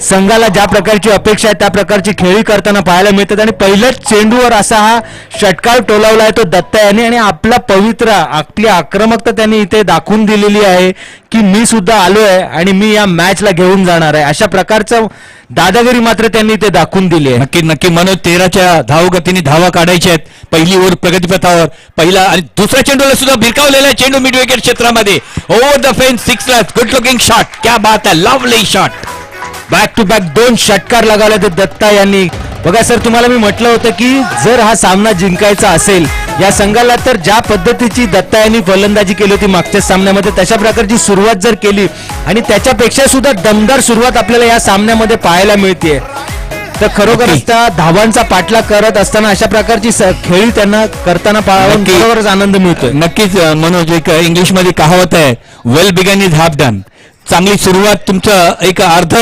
संघाला ज्या प्रकारची अपेक्षा आहे त्या प्रकारची खेळी करताना पाहायला मिळतात आणि पहिल्याच चेंडूवर असा हा षटकार टोलावला आहे तो दत्ता यांनी आणि आपला पवित्रा आपली आक्रमकता त्यांनी इथे दाखवून दिलेली आहे की मी सुद्धा आलोय आणि मी या मॅचला घेऊन जाणार आहे. अशा प्रकारचं दादागिरी मात्र त्यांनी इथे दाखवून दिली आहे. नक्की नक्की मनोज 13च्या धावगतीने धावा काढायच्या आहेत. पहिली ओव्हर प्रगतीपथावर, पहिला आणि दुसऱ्या चेंडूला सुद्धा भिरकावलेला आहे चेंडू मिड विकेट क्षेत्रामध्ये. Over the fence 6 runs. Good looking shot. क्या बात आहे, lovely shot. Back to back 2 षटकार लगावले ते दत्ता यांनी. बघा सर, तुम्हाला मी म्हटलं होतं की जर हा सामना जिंकायचा असेल या संघाला तर ज्या पद्धतीची दत्ता यांनी फलंदाजी केली होती मागच्या सामन्यामध्ये तशा प्रकारची सुरुवात जर केली आणि त्याच्यापेक्षा सुद्धा दमदार सुरुवात आपल्याला या सामन्यामध्ये पाहायला मिळते तर खरोखरच त्या धावांचा पाठलाग करत असताना अशा प्रकारची खेळी त्यांना करताना पाहावं खरोखरच आनंद मिळतोय. नक्कीच मनोज, एक इंग्लिशमध्ये कहावत आहे, well begun is half done. चांगली सुरुवात तुमचं एक अर्ध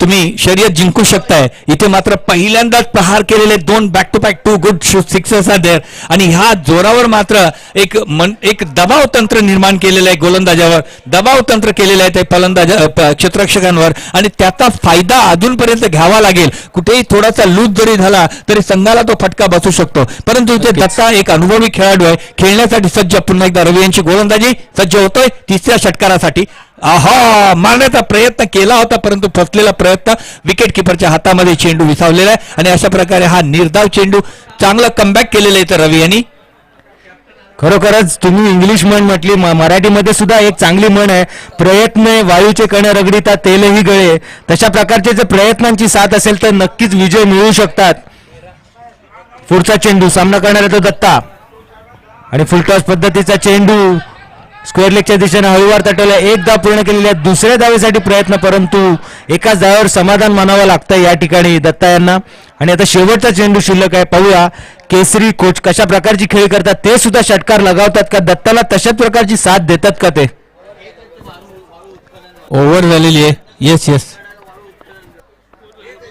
तुम्ही शर्यत जिंकू शकताय. इथे मात्र पहिल्यांदाच प्रहार केलेले 2 back to back 2 good sixers are there आणि ह्या जोरावर मात्र एक दबाव तंत्र निर्माण केलेलं आहे गोलंदाजावर, दबाव तंत्र केलेलं आहे ते फलंदाज क्षेत्ररक्षकांवर आणि त्याचा फायदा अजूनपर्यंत घ्यावा लागेल. कुठेही थोडासा लूज जरी झाला तरी संघाला तो फटका बसू शकतो. परंतु इथे दत्ता एक अनुभवी खेळाडू आहे, खेळण्यासाठी सज्ज. पुन्हा एकदा रवी यांची गोलंदाजी सज्ज होतोय तिसऱ्या षटकारासाठी. मारण्याचा प्रयत्न केला होता परंतु फसलेला प्रयत्न, विकेट किपरच्या हातामध्ये चेंडू विसावलेला आहे आणि अशा प्रकारे हा निर्धाव चेंडू चांगला कमबॅक केलेला आहे रवी यांनी. खरोखरच तुम्ही इंग्लिश म्हण म्हटली, मराठीमध्ये सुद्धा एक चांगली म्हण आहे, प्रयत्न वायूचे कणे रगडीता तेलही गळे. तशा प्रकारचे जर प्रयत्नांची साथ असेल तर नक्कीच विजय मिळू शकतात. पुढचा चेंडू सामना करणारा तो दत्ता आणि फुलटॉस पद्धतीचा चेंडू स्क्वेअर लेगच्या दिशेने हळूवार तटवला. एक धाव पूर्ण केलेली आहे, दुसऱ्या धावेसाठी प्रयत्न, परंतु एकाच धावावर समाधान मानावं लागतं या ठिकाणी दत्ता यांना. आणि आता शेवटचा चेंडू शिल्लक आहे. पाहूया केसरी कोच कशा प्रकारची खेळी करतात, ते सुद्धा षटकार लगावतात का, दत्ताला तशाच प्रकारची साथ देतात का ते. ओव्हर झालेली आहे. येस येस,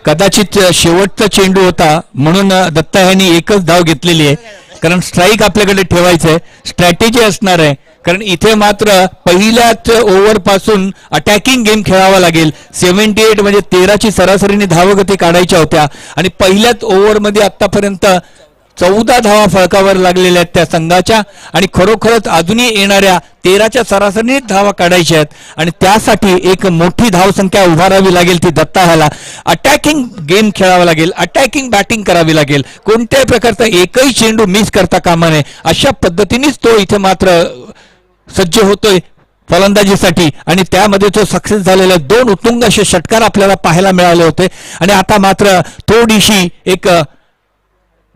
कदाचित शेवटचा चेंडू होता म्हणून दत्ता यांनी एकच धाव घेतलेली आहे, कारण स्ट्राईक आपल्याकडे ठेवायचं आहे, स्ट्रॅटेजी असणार आहे. कारण इथे मात्र पहिल्याच ओव्हर पासून अटॅकिंग गेम खेळावा लागेल. 78 म्हणजे 13ची सरासरीने धावगती काढायच्या होत्या आणि पहिल्याच ओव्हरमध्ये आतापर्यंत 14 धावा फळकावर लागलेल्या आहेत त्या संघाच्या आणि खरोखरच अजूनही येणाऱ्या 13च्या सरासरीने धावा काढायच्या आहेत आणि त्यासाठी एक मोठी धावसंख्या उभारावी लागेल ती दत्ता ह्याला. अटॅकिंग गेम खेळावा लागेल, अटॅकिंग बॅटिंग करावी लागेल, कोणत्याही प्रकारचा एकही चेंडू मिस करता कामा नये. अशा पद्धतीनेच तो इथे मात्र सज्ज होतोय फलंदाजीसाठी आणि त्यामध्ये तो सक्सेस झालेला 2 उत्तुंग असे षटकार आपल्याला पाहायला मिळाले होते आणि आता मात्र थोडीशी एक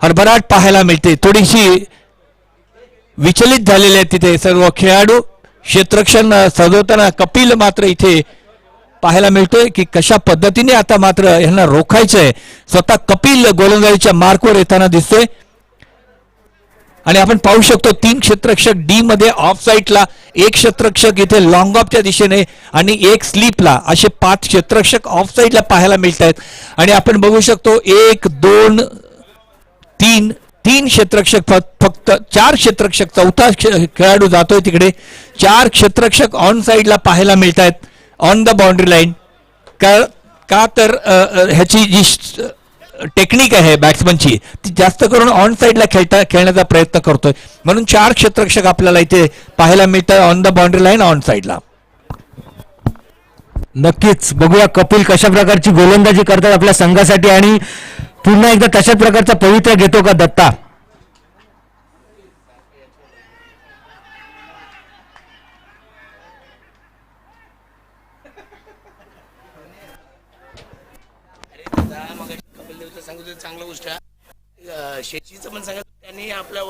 हरभराट पाहायला मिळते, थोडीशी विचलित झालेले आहेत तिथे सर्व खेळाडू. क्षेत्ररक्षण सजवताना कपिल मात्र इथे पाहायला मिळतोय की कशा पद्धतीने आता मात्र यांना रोखायचंय. स्वतः कपिल गोलंदाजीच्या मार्कवर येताना दिसतोय आणि आपण पाहू शकतो 3 क्षेत्ररक्षक डी मध्ये ऑफ साईडला, 1 क्षेत्ररक्षक इथे लॉंग ऑफच्या दिशेने आणि 1 स्लीपला, असे 5 क्षेत्ररक्षक ऑफ साईडला पाहायला मिळत आहेत. आणि आपण बघू शकतो 1 2 3 क्षेत्ररक्षक, फक्त 4 क्षेत्ररक्षक, चौथा खेळाडू जातोय तिकडे. 4 क्षेत्ररक्षक ऑन साईडला पाहायला मिळत आहेत ऑन द बाउंड्री लाईन. का तर ह्याची जी टेक्निक आहे बॅट्समनची ती जास्त करून ऑन साईडला खेळण्याचा प्रयत्न करतोय म्हणून 4 क्षेत्ररक्षक आपल्याला इथे पाहायला मिळतात on the boundary line on साईडला. नक्कीच बघूया कपिल कशा प्रकारची गोलंदाजी करतात आपल्या संघासाठी आणि पुन्हा एकदा तशाच प्रकारचा पवित्रा घेतो का दत्ता. चांगलं गोष्ट आहे. शेतीचं पण सांगा, त्यांनी आपल्या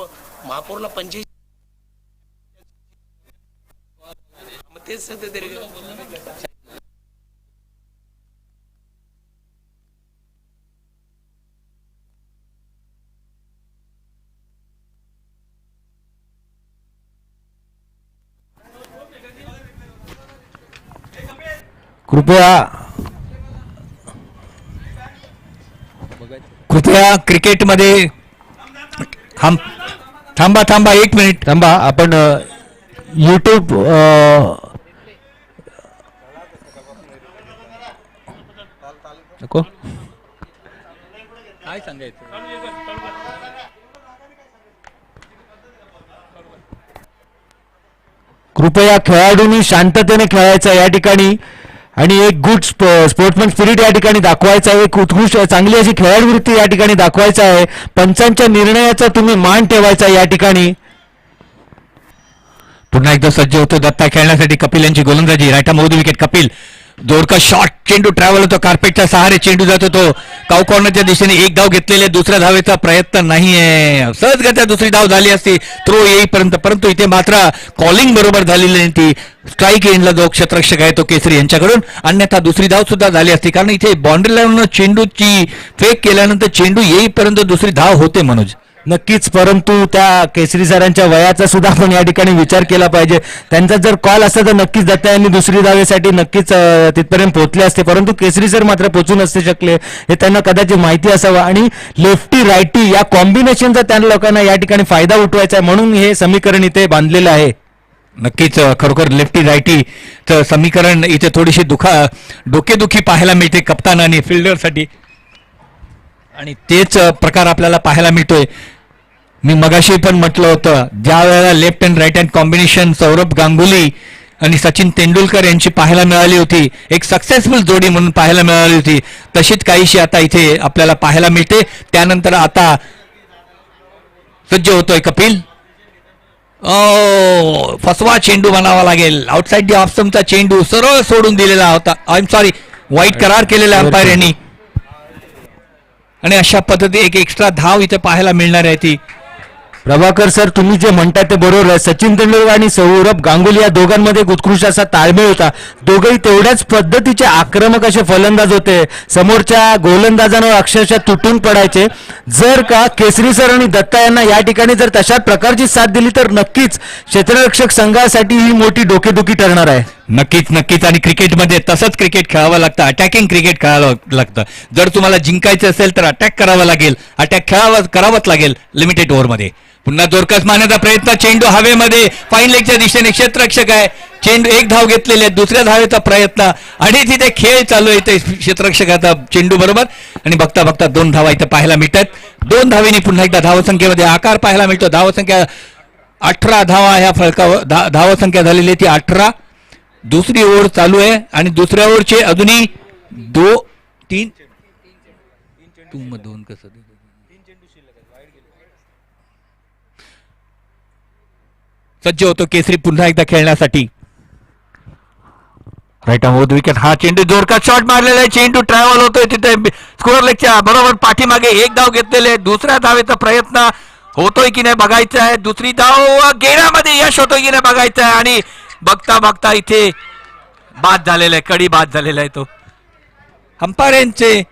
महापौरला 85 मग तेच सध्या तरी कृपया क्रिकेटमध्ये थांबा थांबा 1 मिनिट थांबा. आपण यूट्यूब नको काय सांगायचं. कृपया खेळाडूंनी शांततेने खेळायचं या ठिकाणी आणि एक गुड स्पोर्ट्समन स्पिरिट या ठिकाणी दाखवायचा आहे. एक उत्कृष्ट चांगली अशी खेळाडू वृत्ती या ठिकाणी दाखवायचा आहे. पंचांच्या निर्णयाचा तुम्ही मान ठेवायचा या ठिकाणी. पुन्हा एकदा सज्ज होतो दत्ता खेळण्यासाठी. कपिल यांची गोलंदाजी. राईट मोदी विकेट. कपिल जोरका शॉट. चेंडू ट्रॅव्हल होतो. कार्पेटच्या सहारे चेंडू जात होतो काऊ कॉर्नरच्या दिशेने. एक धाव घेतलेले. दुसऱ्या धावेचा प्रयत्न नाहीये. सहजगत्या दुसरी धाव झाली असती थ्रो येईपर्यंत, परंतु इथे मात्र कॉलिंग बरोबर झालेली नाही. ती स्ट्राईक एंडला जो क्षेत्ररक्षक आहे तो केसरी यांच्याकडून. अन्यथा दुसरी धाव सुद्धा झाली असती, कारण इथे बाउंड्री लाईनवर चेंडूची फेक केल्यानंतर चेंडू येईपर्यंत दुसरी धाव होते मनोज. नक्कीच, परंतु त्या केसरी सरांच्या वयाचा सुद्धा आपण या ठिकाणी विचार केला पाहिजे. त्यांचा जर कॉल असता तर नक्कीच दत्ता यांनी दुसरी धावेसाठी नक्कीच तिथपर्यंत पोहोचले असते, परंतु केसरी सर मात्र पोहोचू नसते शकले. हे त्यांना कदाचित माहिती असावं आणि लेफ्टी रायटी या कॉम्बिनेशनचा त्या लोकांना या ठिकाणी फायदा उठवायचा आहे, म्हणून हे समीकरण इथे बांधलेलं आहे. नक्कीच खरोखर लेफ्टी रायटीचं समीकरण इथे थोडीशी डोकेदुखी पाहायला मिळते कप्तान आणि फिल्डरसाठी, आणि तेच प्रकार आपल्याला पाहायला मिळतोय. मी मगाशी पण म्हटलं होतं, ज्या वेळेला left and right hand combination Sourav Ganguly आणि सचिन तेंडुलकर यांची पाहायला मिळाली होती, एक सक्सेसफुल जोडी म्हणून पाहायला मिळाली होती, तशीच काहीशी आता इथे आपल्याला पाहायला मिळते. त्यानंतर आता सज्ज होतोय कपिल. फसवा चेंडू म्हणावा लागेल. आउटसाइड दी ऑफ स्टंपचा चेंडू सरळ सोडून दिलेला होता. आय एम सॉरी, वाईट करार केलेला अंपायर यांनी, आणि अशा पद्धती एक एक्स्ट्रा धाव इथे पाहायला मिळणार आहे. ती प्रभाकर सर, तुम्ही जे म्हणता ते बरोबर आहे. सचिन तेंडुलकर आणि सौरभ गांगुली या दोघांमध्ये एक उत्कृष्ट असा ताळमेळ होता. दोघंही तेवढ्याच पद्धतीचे आक्रमक असे फलंदाज होते, समोरच्या गोलंदाजांवर अक्षरशः तुटून पडायचे. जर का केसरी सर आणि दत्ता यांना या ठिकाणी जर तशा प्रकारची साथ दिली तर नक्कीच क्षेत्ररक्षक संघासाठी ही मोठी डोकेदुखी ठरणार आहे. नक्कीच नक्कीच. आणि क्रिकेटमध्ये तसंच क्रिकेट खेळावं लागतं, अटॅकिंग क्रिकेट खेळावं लागतं. जर तुम्हाला जिंकायचं असेल तर अटॅक करावं लागेल, अटॅक करावंच लागेल लिमिटेड ओव्हरमध्ये. पुन्हा जोरकस मारण्याचा प्रयत्न, चेंडू हवेमध्ये फाईन लेगच्या दिशेने. क्षेत्ररक्षक आहे, चेंडू एक धाव घेतलेले आहे, दुसऱ्या धावेचा प्रयत्न, आणि तिथे खेळ चालू आहे इथे क्षेत्ररक्षकाचा चेंडू बरोबर, आणि बघता बघता 2 धावा इथे पाहायला मिळतात. 2 धावेनी पुन्हा एकदा धावसंख्येमध्ये आकार पाहायला मिळतो. धावसंख्या 18 धावा ह्या फलकावर धावसंख्या झालेली आहे ती 18. दुसरी ओव्हर चालू आहे आणि दुसऱ्या ओव्हरचे अजूनही 2-3 2 कसं सज्ज होतो केसरी पुन्हा एकदा खेळण्यासाठी. Right out wicket. हा चेंडू जोरदार शॉट मारलेला आहे, चेंडू ट्रॅव्हल होतोय तिथे स्कोअर लेगच्या बरोबर पाठीमागे. एक धाव घेतलेले, दुसऱ्या धावेचा प्रयत्न होतोय की नाही बघायचं आहे. दुसरी धाव घेण्यामध्ये यश होतोय की नाही बघायचं आहे, आणि बघता बघता इथे बाद झालेला आहे, कडी बाद झालेला आहे तो अंपायरांचे.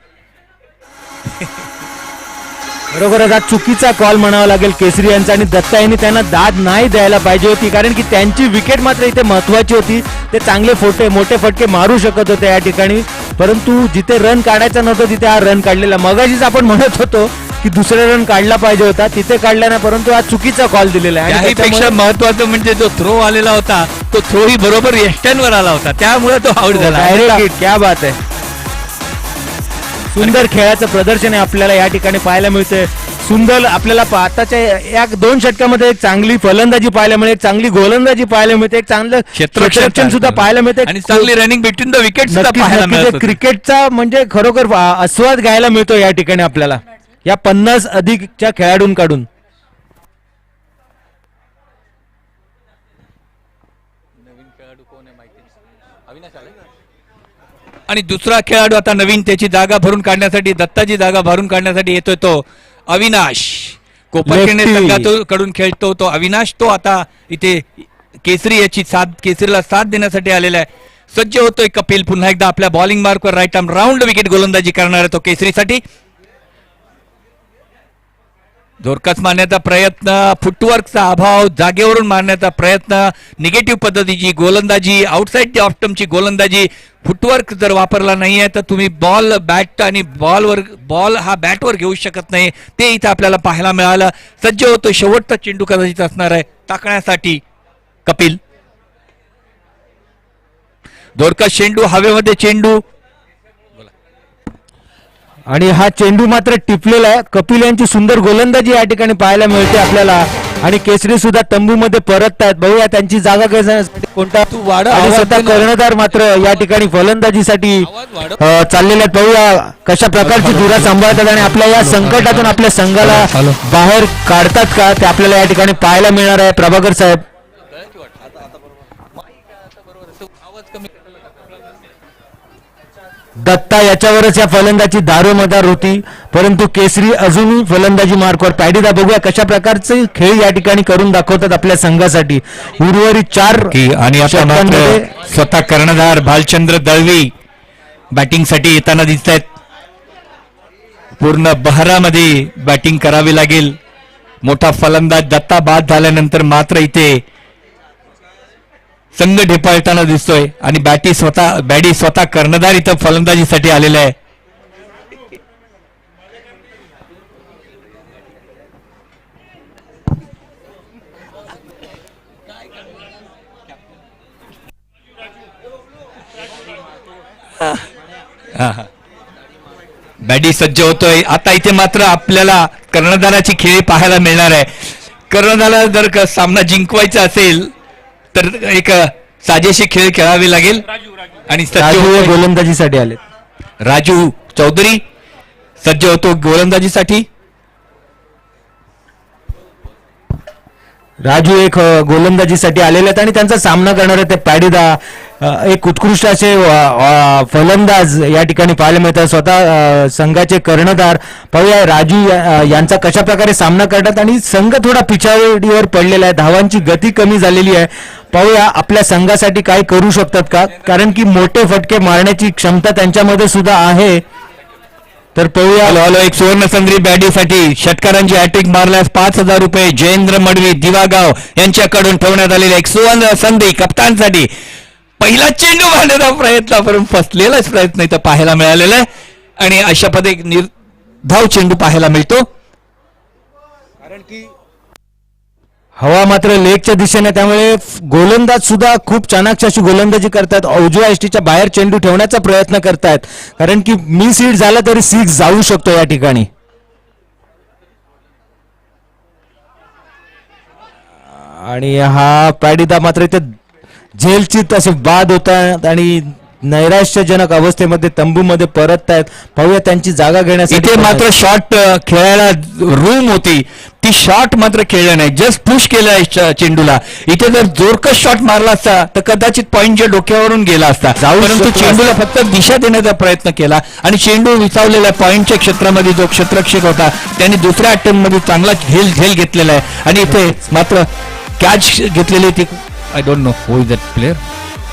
बरोबरच हा चुकीचा कॉल म्हणावा लागेल केसरी यांचा, आणि दत्ता यांनी त्यांना दाद नाही द्यायला पाहिजे होती, कारण की त्यांची विकेट मात्र इथे महत्वाची होती. ते चांगले मोठे फटके मारू शकत होते या ठिकाणी, परंतु जिथे रन काढायचा नव्हता तिथे हा रन काढलेला. मगाशीच आपण म्हणत होतो की दुसरा रन काढला पाहिजे होता, तिथे काढला नाही, परंतु हा चुकीचा कॉल दिलेला आहे. त्याहीपेक्षा महत्वाचं म्हणजे जो थ्रो आलेला होता तो थ्रो ही बरोबर यष्ट्यांवर आला होता, त्यामुळे तो आउट झाला. Direct hit. क्या बात आहे. सुंदर खेळाचं प्रदर्शन आहे आपल्याला या ठिकाणी पाहायला मिळतंय. सुंदर आपल्याला आताच्या या 2 षटकामध्ये एक चांगली फलंदाजी पाहायला मिळते, एक चांगली गोलंदाजी पाहायला मिळते, एक चांगलं क्षेत्ररक्षण सुद्धा पाहायला मिळते, आणि चांगली रनिंग बिटवीन द विकेट सुद्धा पाहायला मिळते. क्रिकेटचा म्हणजे खरोखर आस्वाद घ्यायला मिळतो या ठिकाणी आपल्याला या 50 अधिकच्या खेळाडूंकडून. नवीन खेळाडू कोण आहे माहिती? अविनाश आले. आणि दुसरा खेळाडू आता नवीन त्याची जागा भरून काढण्यासाठी, दत्ताची जागा भरून काढण्यासाठी येतोय तो अविनाश. कोपरखेडणे Lefty. संघाकडून खेळतो तो अविनाश. तो आता इथे केसरीला साथ देण्यासाठी आलेला आहे. सज्ज होतोय कपिल पुन्हा एकदा आपल्या बॉलिंग मार्कवर राईट आर्म राऊंड विकेट गोलंदाजी करणार आहे तो केसरीसाठी. जोरकस मारण्याचा प्रयत्न, फुटवर्कचा अभाव, जागेवरून मारण्याचा प्रयत्न, निगेटिव्ह पद्धतीची गोलंदाजी, आउटसाइड दी ऑफ स्टंपची गोलंदाजी. फुटवर्क जर वापरला नाहीये तर तुम्ही बॅट आणि बॉल हा बॅटवर घेऊ शकत नाही. ते इथं आपल्याला पाहायला मिळालं. सज्ज होतो शेवटचा चेंडू कदाचित असणार आहे टाकण्यासाठी कपिल. जोरकस चेंडू हवेमध्ये, चेंडू आणि हा चेंडू मात्र टिपलेला आहे. कपिल यांची सुंदर गोलंदाजी या ठिकाणी पाहायला मिळते आपल्याला. आणि केसरी सुद्धा तंबूमध्ये परत आहेत. बघूया त्यांची जागा घेण्यासाठी कोणता तू वाढव, आणि आवाज स्वतः दे ना. कर्णधार मात्र या ठिकाणी फलंदाजीसाठी आवाज वाढव. चाललेले आहेत. बघूया कशा प्रकारची धुरा सांभाळतात आणि आपल्या या संकटातून आपल्या संघाला बाहेर काढतात का ते आपल्याला या ठिकाणी पाहायला मिळणार आहे. प्रभाकर साहेब, दत्ता याच्यावरच या फलंदाची दारोमदार होती, परंतु केसरी अजूनही फलंदाजी मार्कवर. पॅडीदा बघूया कशा प्रकारचे खेळ या ठिकाणी करून दाखवतात आपल्या संघासाठी. उर्वरित 4 आणि आता मात्र स्वतः कर्णधार भालचंद्र दळवी बॅटिंगसाठी येताना दिसत आहेत. पूर्ण बहरामध्ये बॅटिंग करावी लागेल. मोठा फलंदाज दत्ता बाद झाल्यानंतर मात्र इथे संघ ढेपाळताना दिसतोय आणि बॅडी स्वतः कर्णधार इथं फलंदाजीसाठी आलेला आहे. बॅडी सज्ज होतोय. आता इथे मात्र आपल्याला कर्णधाराची खेळी पाहायला मिळणार आहे. कर्णधाराला जर का सामना जिंकवायचा असेल तर एक साजेशी खेळ खेळावे लागेल. आणि सज्ज राजू होतोय गोलंदाजीसाठी आले. राजू चौधरी सज्ज होतो गोलंदाजीसाठी. राजू एक गोलंदाजीसाठी आलेले आहेत आणि त्यांचा सामना करणार आहे ते पॅडीदा. एक उत्कृष्ट असे फलंदाज या ठिकाणी पाहायला मिळतात. स्वतः संघाचे कर्णधार. पाहूया राजू यांचा कशा प्रकारे सामना करतात. आणि संघ थोडा पिछाडीवर पडलेला आहे, धावांची गती कमी झालेली आहे. पाहूया आपल्या संघासाठी काय करू शकतात का, कारण की मोठे फटके मारण्याची क्षमता त्यांच्यामध्ये सुद्धा आहे. तर पाहूया. हॅलो एक सुवर्ण संधी बॅडीसाठी षटकारांची हॅट्रिक मारल्यास 5,000 रुपये जयेंद्र मडवी दिवागाव यांच्याकडून ठेवण्यात आलेले एक सुवर्ण संधी कप्तानसाठी. पहिला चेंडू मारण्याचा प्रयत्न पण फसलेलाच प्रयत्न इथं पाहायला मिळालेला आहे. आणि अशा पद्धतीने निर्धाव चेंडू पाहायला मिळतो. कारण की हवा मात्र लेगच्या दिशेने, त्यामुळे गोलंदाज सुद्धा खूप चाणाक्ष अशी गोलंदाजी करतात. उजव्या यष्टीच्या बाहेर चेंडू ठेवण्याचा प्रयत्न करतायत, कारण की मिस हिट झाला तरी 6 जाऊ शकतो या ठिकाणी. आणि हा पॅडीदा मात्र इथे झेलचित असे बाद होतात आणि नैराश्यजनक अवस्थेमध्ये तंबूमध्ये परत आहेत. पाहूया त्यांची जागा घेण्यासाठी. इथे मात्र शॉट खेळायला रूम होती, ती शॉट मात्र खेळलं नाही. जस्ट पुश केलं चेंडूला. इथे जर जोरकस शॉट मारला असता तर कदाचित पॉईंटच्या डोक्यावरून गेला असता. परंतु चेंडूला फक्त दिशा देण्याचा प्रयत्न केला आणि चेंडू विसावलेला पॉईंटच्या क्षेत्रामध्ये जो क्षेत्ररक्षक होता त्यांनी दुसऱ्या अटेम्प्ट मध्ये चांगला झेल घेतलेला आहे. आणि इथे मात्र कॅच घेतलेली ती. I don't know who is that player.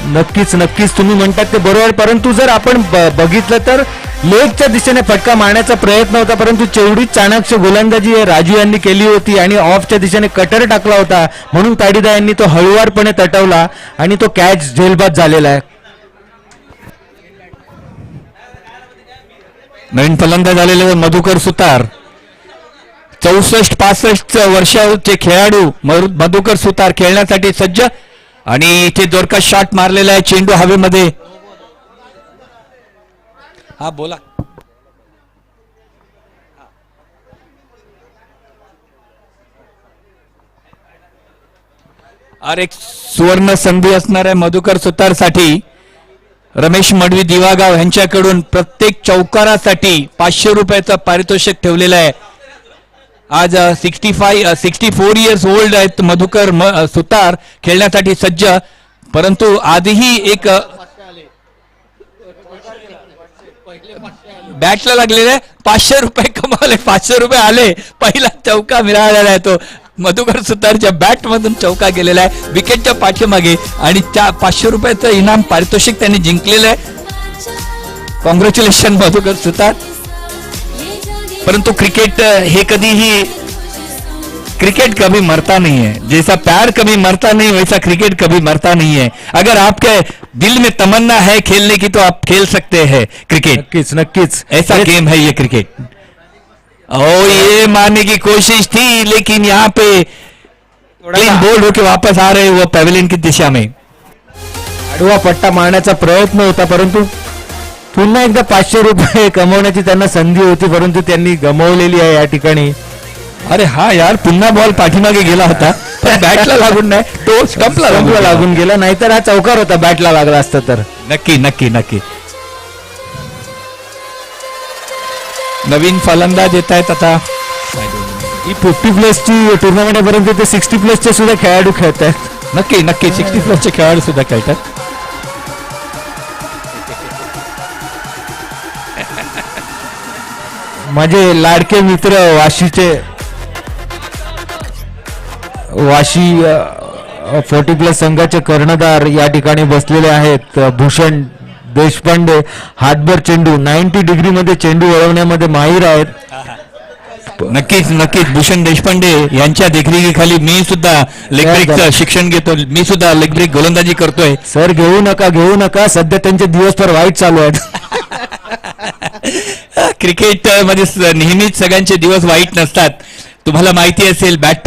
नक्कीच तुम्ही म्हणतात ते बरोबर, परंतु जर आपण बघितलं तर लेगच्या दिशेने फटका मारण्याचा प्रयत्न होता, परंतु तेवढीच चाणाक्ष गोलंदाजी राजू यांनी केली होती आणि ऑफच्या दिशेने कटर टाकला होता, म्हणून पॅडीदा यांनी तो हळुवारपणे तटवला आणि तो कॅच झेलबाद झालेला आहे. नवीन फलंदाज झालेले मधुकर सुतार, 64-65 वर्षाचे खेळाडू मधुकर सुतार खेळण्यासाठी सज्ज. आणि इथे जोरकस शॉट मारलेला आहे, चेंडू हवेमध्ये. हा बोला. एक सुवर्ण संधी असणार आहे मधुकर सुतार साठी. रमेश मडवी दिवागाव यांच्याकडून प्रत्येक चौकारासाठी 500 रुपयाचं पारितोषिक ठेवलेलं आहे. आज 64 इयर्स ओल्ड आहेत मधुकर सुतार, खेळण्यासाठी सज्ज. परंतु आधीही एक बॅटला लागलेले 500 रुपये कमावले, 500 रुपये आले. पहिला चौका मिळालेला आहे तो मधुकर सुतारच्या बॅट मधून चौका गेलेला आहे विकेटच्या पाठीमागे आणि त्या 500 रुपयाचं इनाम पारितोषिक त्यांनी जिंकलेलं आहे. कॉंग्रॅच्युलेशन मधुकर सुतार. परंतु क्रिकेट हे कधीही क्रिकेट कभी मरता नहीं है, जैसा प्यार कभी मरता नहीं वैसा क्रिकेट कभी मरता नहीं है. अगर आपके दिल में तमन्ना है खेलने की तो आप खेल सकते हैं क्रिकेट. नक्कीच नक्कीच ऐसा गेम है ये क्रिकेट. ये मारने की कोशिश थी लेकिन यहाँ पे क्लीन बोल्ड होके वापस आ रहे वो पेविलियन की दिशा में. आडवा पट्टा मारण्याचा प्रयत्न होता परंतु पुन्हा एकदा 500 रुपये कमवण्याची त्यांना संधी होती परंतु त्यांनी गमावलेली आहे या ठिकाणी. अरे हा यार पुन्हा बॉल पाठीमागे गेला होता पण बॅटला लागून नाही, तो स्टंपला लागून गेला. नाहीतर हा चौकार होता बॅटला लागला असता तर. नक्की नक्की नक्की. नवीन फलंदाज येत आहेत आता. ही 50 प्लसची टुर्नामेंट आहे परंतु ते 60 प्लसचे सुद्धा खेळाडू खेळत आहेत. नक्की नक्की 60 प्लसचे खेळाडू सुद्धा खेळतात. माझे लाडके मित्र वाशी 40 प्लस संघाचे कर्णधार या ठिकाणी बसलेले आहेत. भूषण देशपांडे हातभर चेंडू 90 डिग्री मध्ये चेंडू वळवण्यामध्ये माहीर आहेत. नक्कीच नक्कीच भूषण देशपांडे यांच्या देखरेखीखाली मी सुद्धा लेग ब्रेकचं शिक्षण घेतो. मी सुद्धा लेग ब्रेक गोलंदाजी करतोय. सर घेऊ नका सध्या त्यांचे दिवस फार वाईट चालू आहेत. क्रिकेट मध्ये नेहमीच सगळ्यांचे दिवस वाईट नसतात. तुम्हाला माहिती असेल बॅट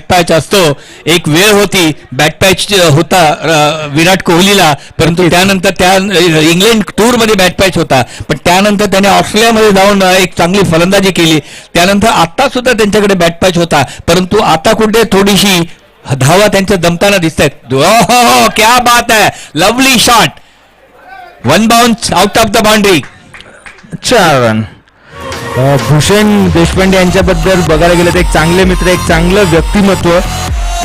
पॅच असतो. एक वेळ होती बॅट पॅच होता विराट कोहलीला, परंतु त्यानंतर त्या इंग्लंड टूर मध्ये बॅट पॅच होता, पण त्यानंतर त्याने ऑस्ट्रेलियामध्ये जाऊन एक चांगली फलंदाजी केली. त्यानंतर आता सुद्धा त्यांच्याकडे बॅट पॅच होता, परंतु आता कुठे थोडीशी धावा त्यांच्या जमताना दिसत आहेत. हो क्या बात है, lovely shot, 1 bounce out of the boundary. 4 run. Bhushan Deshpande यांच्याबद्दल बघायला गेलं तर एक चांगले मित्र, एक चांगलं व्यक्तिमत्व,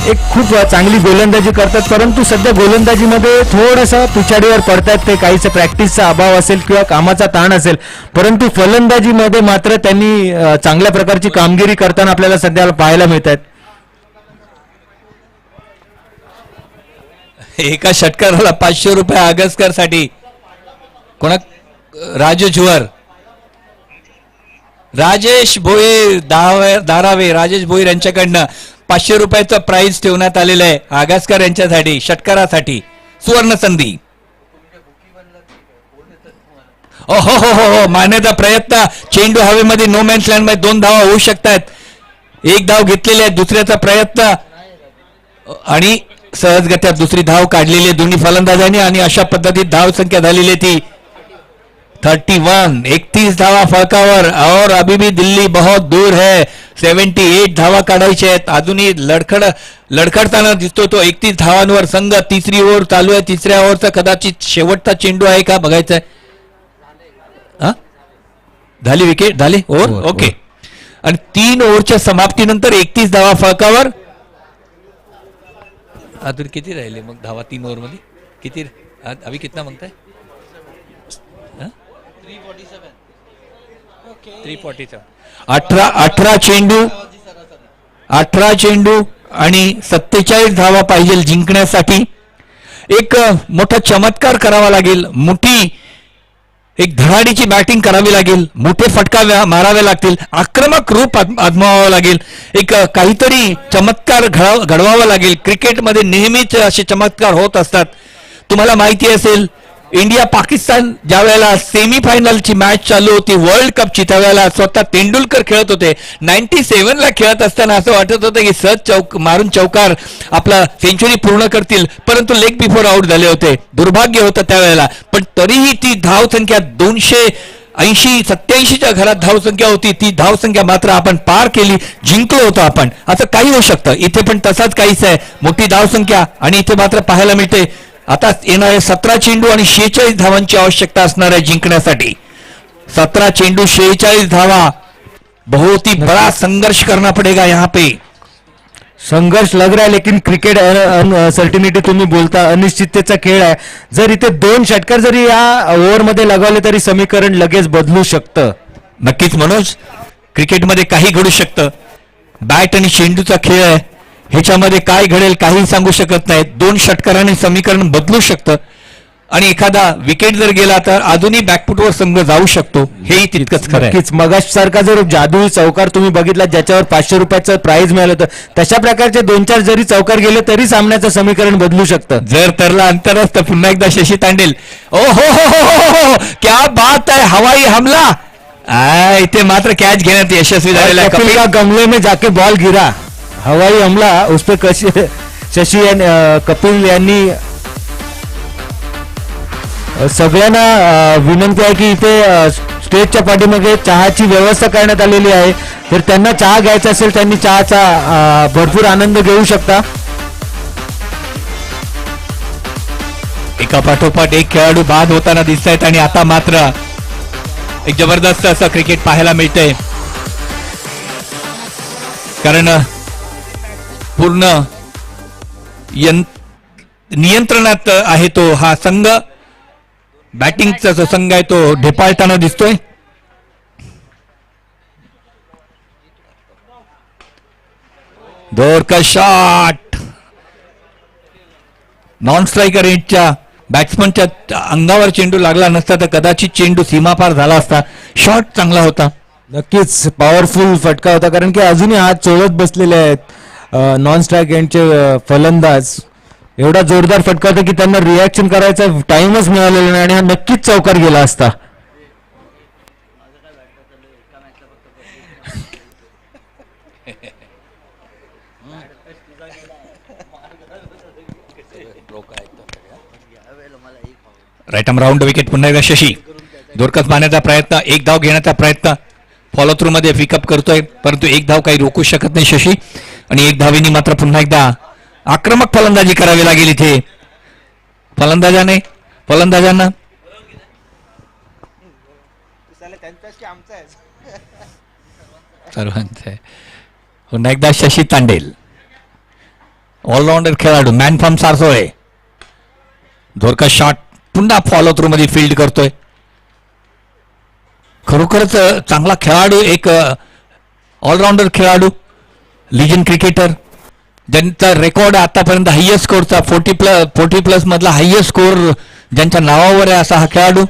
एक खूप चांगली गोलंदाजी करतात परंतु सध्या गोलंदाजीमध्ये थोडंसं पिछाडीवर पडतात. ते काहीच प्रॅक्टिसचा अभाव असेल किंवा कामाचा ताण असेल, परंतु फलंदाजीमध्ये मात्र त्यांनी चांगल्या प्रकारची कामगिरी करताना आपल्याला सध्या पाहायला मिळत आहेत. एका षटकाराला 500 रुपये आगसकर साठी. राजू जुवर, राजेश भोईर धारावे, राजेश भोईर यांच्याकडनं 500 रुपयाचं प्राइज ठेवण्यात आलेलं आहे आगसकर यांच्यासाठी षटकारासाठी. सुवर्ण संधी. हो मारण्याचा प्रयत्न, चेंडू हवेमध्ये नो मॅन्स लँड मध्ये 2 धावा होऊ शकतात. 1 धाव घेतलेली आहे, दुसऱ्याचा प्रयत्न आणि सहजगत्या दुसरी धाव काढलेली आहे दोन्ही फलंदाजांनी आणि अशा पद्धतीत धाव संख्या झालेली ती 31. 31 धावा फळकावर और अभी भी दिल्ली बहुत दूर है. 78 धावा काढायच्या आहेत. अजूनही लडखडताना दिसतो तो 31 धावांवर संघ. तिसरी ओव्हर चालू आहे. तिसऱ्या ओव्हरचा कदाचित शेवटचा चेंडू आहे का बघायचंय. झाली विकेट, झाली ओव्हर, ओके. आणि 3 ओव्हरच्या समाप्तीनंतर 31 धावा फळकावर. अजून किती राहिले मग धावा 3 ओव्हर मध्ये किती अभी कितना मागताय. 347. 18 चेंडू आणि 47 धावा पाहिजे जिंकण्यासाठी. एक मोठा चमत्कार करावा लागेल, मोठी एक धडाडीची बॅटिंग करावी लागेल, मोठे फटका मारावे लागतील, आक्रमक रूप आजमावावं लागेल, एक काहीतरी चमत्कार घडवावा लागेल. क्रिकेटमध्ये नेहमीच असे चमत्कार होत असतात. तुम्हाला माहिती असेल इंडिया पाकिस्तान ज्या वेळेला सेमीफायनलची मॅच चालू होती वर्ल्ड कपची, त्यावेळेला स्वतः तेंडुलकर खेळत होते. 97 ला खेळत असताना असं वाटत होतं की सहज मारून चौकार आपला सेंचुरी पूर्ण करतील, परंतु लेग बिफोर आउट झाले होते. दुर्भाग्य होतं त्यावेळेला, पण तरीही ती धावसंख्या 280-87च्या घरात धावसंख्या होती. ती धावसंख्या मात्र आपण पार केली, जिंकलो होतो आपण. असं काही होऊ शकतं. इथे पण तसाच काहीच आहे, मोठी धावसंख्या आणि इथे मात्र पाहायला मिळते. आता येणारे 17 चेंडू आणि 46 धावांची आवश्यकता असणार आहे जिंकण्यासाठी. 17 चेंडू 46 धावा, बहुत ही बड़ा संघर्ष करना पड़ेगा यहाँ पे. संघर्ष लग रहा है लेकिन क्रिकेट अनसर्टिनिटी तुम्ही बोलता अनिश्चिततेचा खेळ आहे. जर इथे 2 षटकार जरी या ओव्हरमध्ये लगावले तरी समीकरण लगेच बदलू शकतं. नक्कीच मनोज, क्रिकेटमध्ये काही घडू शकतं. बॅट आणि चेंडूचा खेळ आहे, ह्याच्यामध्ये काय घडेल काही सांगू शकत नाही. 2 षटकाराने समीकरण बदलू शकतं आणि एखादा विकेट जर गेला तर अजूनही बॅकफुटवर संघ जाऊ शकतो, हेही तितकंच खरं आहे. नक्कीच मगासारखा जर जादुई चौकार तुम्ही बघितला ज्याच्यावर 500 रुपयाचं प्राइज मिळालं होतं, तशा प्रकारचे 2-4 जरी चौकार गेले तरी सामन्याचं समीकरण बदलू शकतं. जर तरला अंतर असतं पुन्हा एकदा शशी तांडेल. ओ हो, क्या बात आहे, हवाई हमला. इथे मात्र कॅच घेण्यात यशस्वी झालेला आहे. कपिल का गमले में जाके बॉल गिरा, हवाई हमला उस पे शशी कपिल यांनी सगळ्यांना विनंती आहे की इथे स्टेजच्या पाठीमागे चहाची व्यवस्था करण्यात आलेली आहे. तर त्यांना चहा घ्यायचा असेल त्यांनी चहाचा भरपूर आनंद घेऊ शकता. एका पाठोपाठ एक खेळाडू बाद होताना दिसत आहेत आणि आता मात्र एक जबरदस्त असं क्रिकेट पाहायला मिळतंय. कारण पूर्ण नियंत्रणात आहे तो हा संघ. बॅटिंगचा जो संघ आहे तो ढेपाळताना दिसतोय. दोरका शॉट नॉन स्ट्रायकर रेंजच्या बॅट्समनच्या अंगावर चेंडू लागला नसता तर कदाचित चेंडू सीमापार झाला असता. शॉट चांगला होता. नक्कीच पॉवरफुल फटका होता कारण की अजूनही हात चोळत बसलेले आहेत नॉन स्ट्राईक एंडचे फलंदाज. एवढा जोरदार फटका होता की त्यांना रिॲक्शन करायचा टाइमच मिळालेला नाही आणि हा नक्कीच चौकार गेला असता. Right arm round wicket. पुन्हा एकदा शशी दोरकस मारण्याचा प्रयत्न, एक धाव घेण्याचा प्रयत्न, फॉलो थ्रू मध्ये पिकअप करतोय परंतु एक धाव काही रोखू शकत नाही शशी. आणि एक धावेनी मात्र पुन्हा एकदा आक्रमक फलंदाजी करावी लागेल इथे फलंदाजांना. सर्वांचं आहे. पुन्हा एकदा शशी तांडेल ऑलराऊंडर खेळाडू, मॅन फ्रॉम सारसोळे. धोरका शॉट पुन्हा फॉलो थ्रू मध्ये फील्ड करतोय. खरोखरच चांगला खेळाडू, एक ऑलराऊंडर खेळाडू, लिजन क्रिकेटर, ज्यांचा रेकॉर्ड आतापर्यंत हायएस्ट स्कोरचा 40+ मधला हायएस्ट स्कोर ज्यांच्या नावावर आहे असा हा खेळाडू.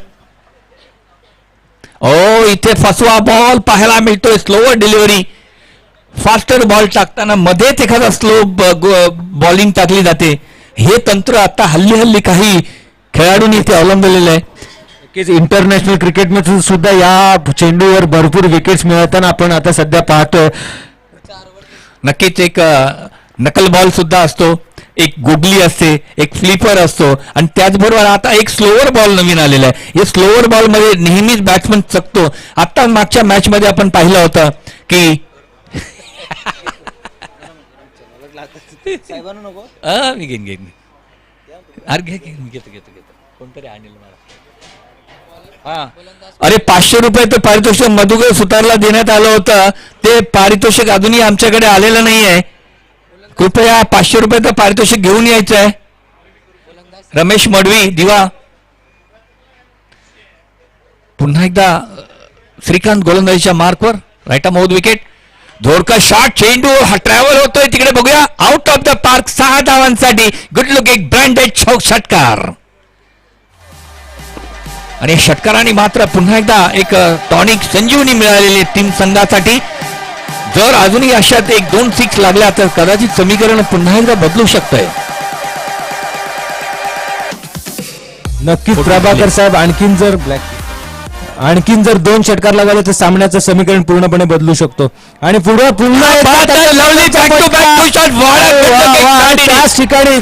इथे फसवा बॉल पाहायला मिळतोय. स्लोवर डिलिव्हरी, फास्टर बॉल टाकताना मध्येच एखादा स्लो बॉलिंग टाकली जाते. हे तंत्र आता हल्ली काही खेळाडूंनी इथे अवलंबलेलं आहे. इंटरनॅशनल क्रिकेटमध्ये सुद्धा या चेंडूवर भरपूर विकेट्स मिळताना आपण आता सध्या पाहतोय. नक्कीच एक नकल बॉल सुद्धा असतो, एक गोगली असते, एक फ्लिपर असतो आणि त्याचबरोबर आता एक स्लोअर बॉल नवीन आलेला आहे. हे स्लोअर बॉल मध्ये नेहमीच बॅट्समन चकतो. आता मागच्या मॅच मध्ये आपण पाहिलं होतं की मी घेईन घेतो कोणतरी आणेल मला. अरे 500 रुपये तर पारितोषिक मधुकर सुतारला देण्यात आलं होतं. ते पारितोषिक अजूनही आमच्याकडे आलेलं नाही आहे. कृपया 500 रुपये तर पारितोषिक घेऊन यायचं आहे. रमेश मडवी दिवा. पुन्हा एकदा श्रीकांत गोलंदाजीच्या मार्कवर राईट आर्म विकेट. धोरका शॉट, चेंडू हा ट्रॅव्हल होतोय तिकडे, बघूया आउट ऑफ द पार्क. 6 धावांसाठी गुड लुक, एक ब्रँडेड षटकार. आणि षटकाराने मात्र पुन्हा एकदा एक टॉनिक संजीवनी मिळालेली टीम संघासाठी. जर अजूनही अशात 1-2 सिक्स लागल्या तर कदाचित समीकरण पुन्हा एकदा बदलू शकतंय. नक्कीच प्रभाकर साहेब, आणखीन जर 2 षटकार लागले तर सामन्याचं समीकरण पूर्णपणे बदलू शकतो. आणि पुन्हा त्याच ठिकाणी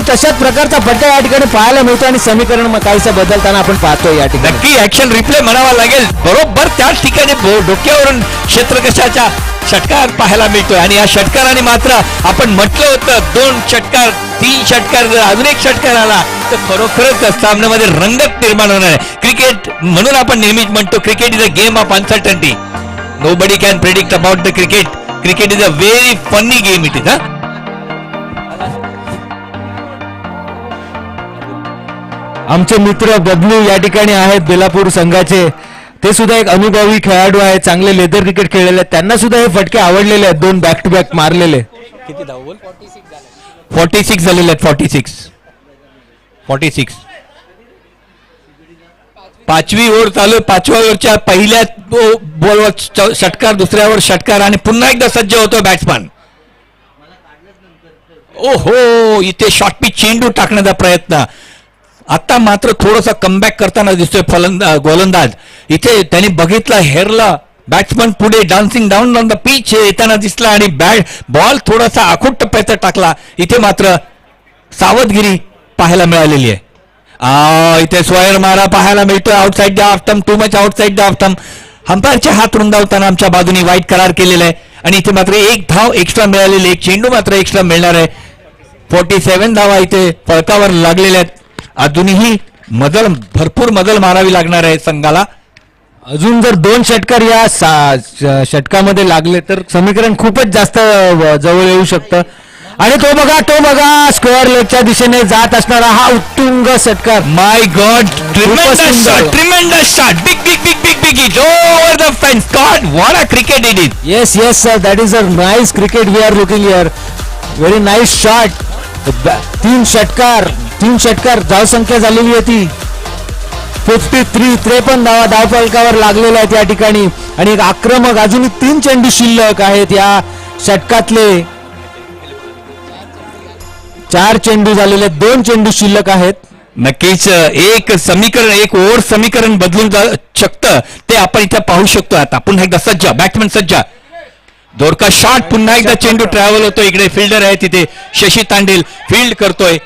तशाच प्रकारचा फटका या ठिकाणी पाहायला मिळतो आणि समीकरण काहीसं बदलताना आपण पाहतोय या ठिकाणी. नक्की ऍक्शन रिप्ले म्हणावा लागेल. बरोबर त्याच ठिकाणी डोक्यावरून क्षेत्रकशाचा षटकार पाहायला मिळतोय आणि या षटकाराने मात्र आपण म्हटलं होतं 2 षटकार 3 षटकार, जर अजून एक षटकार आला तर खरोखरच सामन्यामध्ये रंगत निर्माण होणार आहे. क्रिकेट म्हणून आपण नेहमीच म्हणतो cricket is a game of uncertainty. Nobody can predict about the cricket. Cricket is a very funny game it is. आमचे मित्र बबलू या ठिकाणी आहेत बेलापूर संघाचे. ते सुद्धा एक अनुभवी खेळाडू आहेत, चांगले लेदर क्रिकेट खेळलेले आहेत. त्यांना सुद्धा हे फटके आवडलेले आहेत, 2 बॅक टू बॅक मारलेले. 46 झालेले आहेत. 46. पाचवी ओव्हर चालू. 5व्या ओव्हरच्या पहिल्या बॉलवर षटकार, दुसऱ्यावर षटकार आणि पुन्हा एकदा सज्ज होतो बॅट्समन. ओहो, इथे शॉर्ट पिच चेंडू टाकण्याचा प्रयत्न. आता मात्र थोडासा कमबॅक करताना दिसतोय गोलंदाज. इथे त्यांनी बघितलं, हेरला बॅट्समन पुढे dancing down on the pitch येताना दिसला आणि बॉल थोडासा आखूड टप्प्याचा टाकला. इथे मात्र सावधगिरी पाहायला मिळालेली आहे. इथे स्वयर मारा पाहायला मिळतोय outside the off stump, too much outside the off stump. अंपायरचे हात रुंदावताना आमच्या बाजूने वाईट करार केलेला आहे आणि इथे मात्र एक धाव एक्स्ट्रा मिळालेली, एक चेंडू मात्र एक्स्ट्रा मिळणार आहे. 47 धावा इथे फळकावर लागलेल्या आहेत. अजूनही भरपूर मजल मारावी लागणार आहे संघाला. अजून जर 2 षटकार या षटकामध्ये लागले तर समीकरण खूपच जास्त जवळ येऊ शकतं. आणि तो बघा स्क्वेअर लेगच्या दिशेने जात असणारा हा उत्तुंग षटकार. My god, tremendous shot, big hit over the fence. God, what a cricket it is. Yes sir, that is a nice cricket we are looking here. Very nice shot. 3 षटकार धावसंख्या झालेली आहे ती 53 धावा धावफलकावर लागलेल्या आहेत या ठिकाणी. आणि एक आक्रमक अजूनही 3 चेंडू शिल्लक आहेत या षटकातले. 4 चेंडू झालेले, 2 चेंडू शिल्लक आहेत. नक्कीच एक ओव्हर समीकरण बदलून शकतं ते आपण इथे पाहू शकतो. आता पुन्हा एकदा सज्ज, बॅट्समन सज्ज, दोरका शॉट, पुन्हा एकदा चेंडू ट्रॅव्हल होतो. इकडे फिल्डर आहे तिथे शशी तांडेल फील्ड करतोय.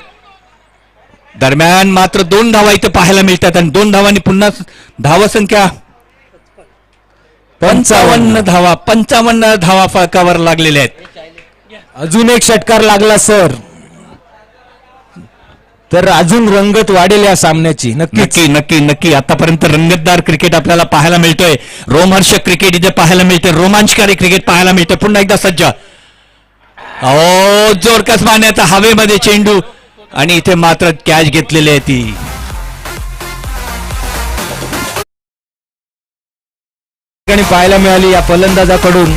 दरम्यान मात्र 2 धावा इथे पाहायला मिळतात आणि 2 धावांनी पुन्हा धावसंख्या 55 धावा फळकावर लागलेल्या आहेत. अजून एक षटकार लागला सर तर अजून रंगत वाढेल या सामन्याची. नक्की आतापर्यंत रंगतदार क्रिकेट आपल्याला पाहायला मिळतोय. रोमहर्षक क्रिकेट इथे पाहायला मिळतोय, रोमांचकारी क्रिकेट पाहायला मिळतोय. पुन्हा एकदा सज्ज, जोरकस मारण्याचा हवेमध्ये चेंडू आणि इथे मात्र कॅच घेतलेली आहे ती. पाहायला मिळाली या फलंदाजाकडून.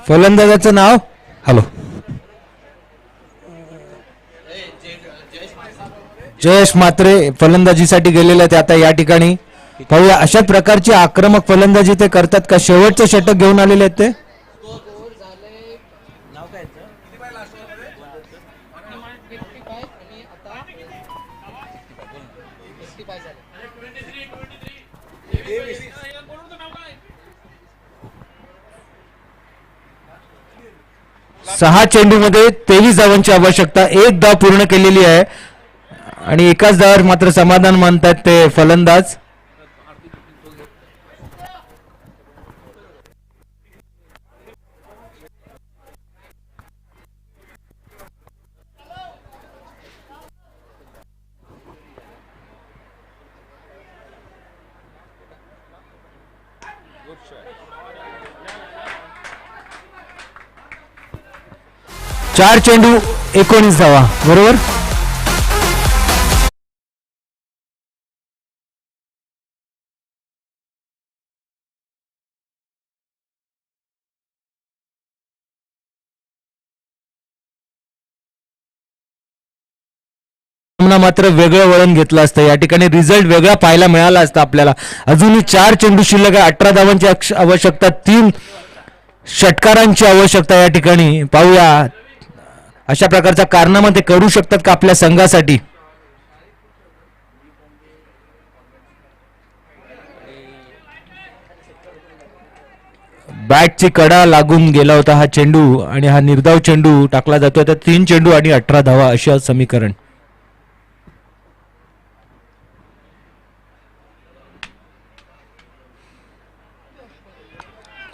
फलंदाजाचं नाव हॅलो जयेश मात्रे फलंदाजीसाठी गेलेले आहेत आता या ठिकाणी. पाहूया अशा प्रकारची आक्रमक फलंदाजी ते करतात का. शेवटचे षटक घेऊन आलेले आहेत ते. सहा चेंडूमध्ये 23 धावांची आवश्यकता, 1 धाव पूर्ण केलेली आहे आणि एकाच धावावर मात्र समाधान मानतात ते फलंदाज. चार चेंडू 19 धावा बरोबर. सामना मात्र वेगळं वळण घेतलं असतं. या ठिकाणी रिझल्ट वेगळा पाहायला मिळाला असता आपल्याला. अजूनही 4 चेंडू शिल्लक आहे. 18 धावांची आवश्यकता, 3 षटकारांची आवश्यकता. या ठिकाणी पाहूया अशा प्रकारचा कारनामा ते करू शकतात का आपल्या संघासाठी. बॅटची कडा लागून गेला होता हा चेंडू आणि हा निर्धाव चेंडू टाकला जातोय. तर 3 चेंडू आणि 18 धावा अशा समीकरण.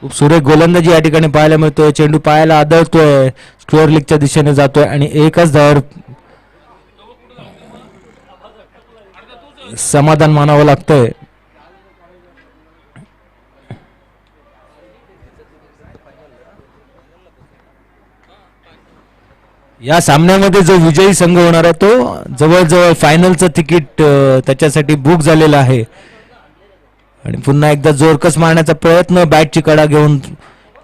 खूप सुरेख गोलंदाजी या ठिकाणी पाहायला मिळतोय. चेंडू पायाला आदळतोय, स्क्वेअर लीगच्या दिशेने जातोय आणि एकच धावावर समाधान मानावं लागतंय. या सामन्यामध्ये जो विजयी संघ होणार आहे तो जवळजवळ फायनलचं तिकीट त्याच्यासाठी बुक झालेलं आहे. आणि पुन्हा एकदा जोरकस मारण्याचा प्रयत्न, बॅटची कडा घेऊन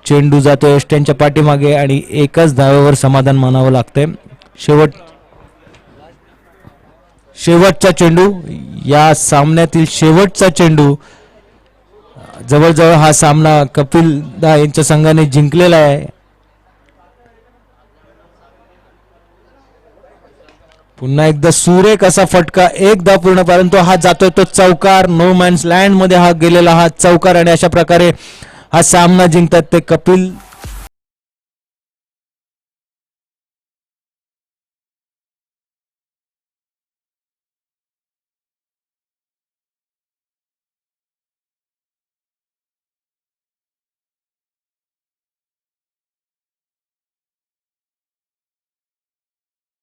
चेंडू जातोय यष्ट्यांच्या पाठीमागे आणि एकच धावेवर समाधान मानावं लागतंय. शेवटचा चेंडू, या सामन्यातील शेवटचा चेंडू. जवळजवळ हा सामना कपिल दा यांच्या संघाने जिंकलेला आहे. पुन्हा एकदा सुरेख असा फटका, एक धाव पूर्ण, परंतु हा जातोय तो चौकार. नो मॅन्स लँड मध्ये हा गेलेला हा चौकार आणि अशा प्रकारे हा सामना जिंकतात ते कपिल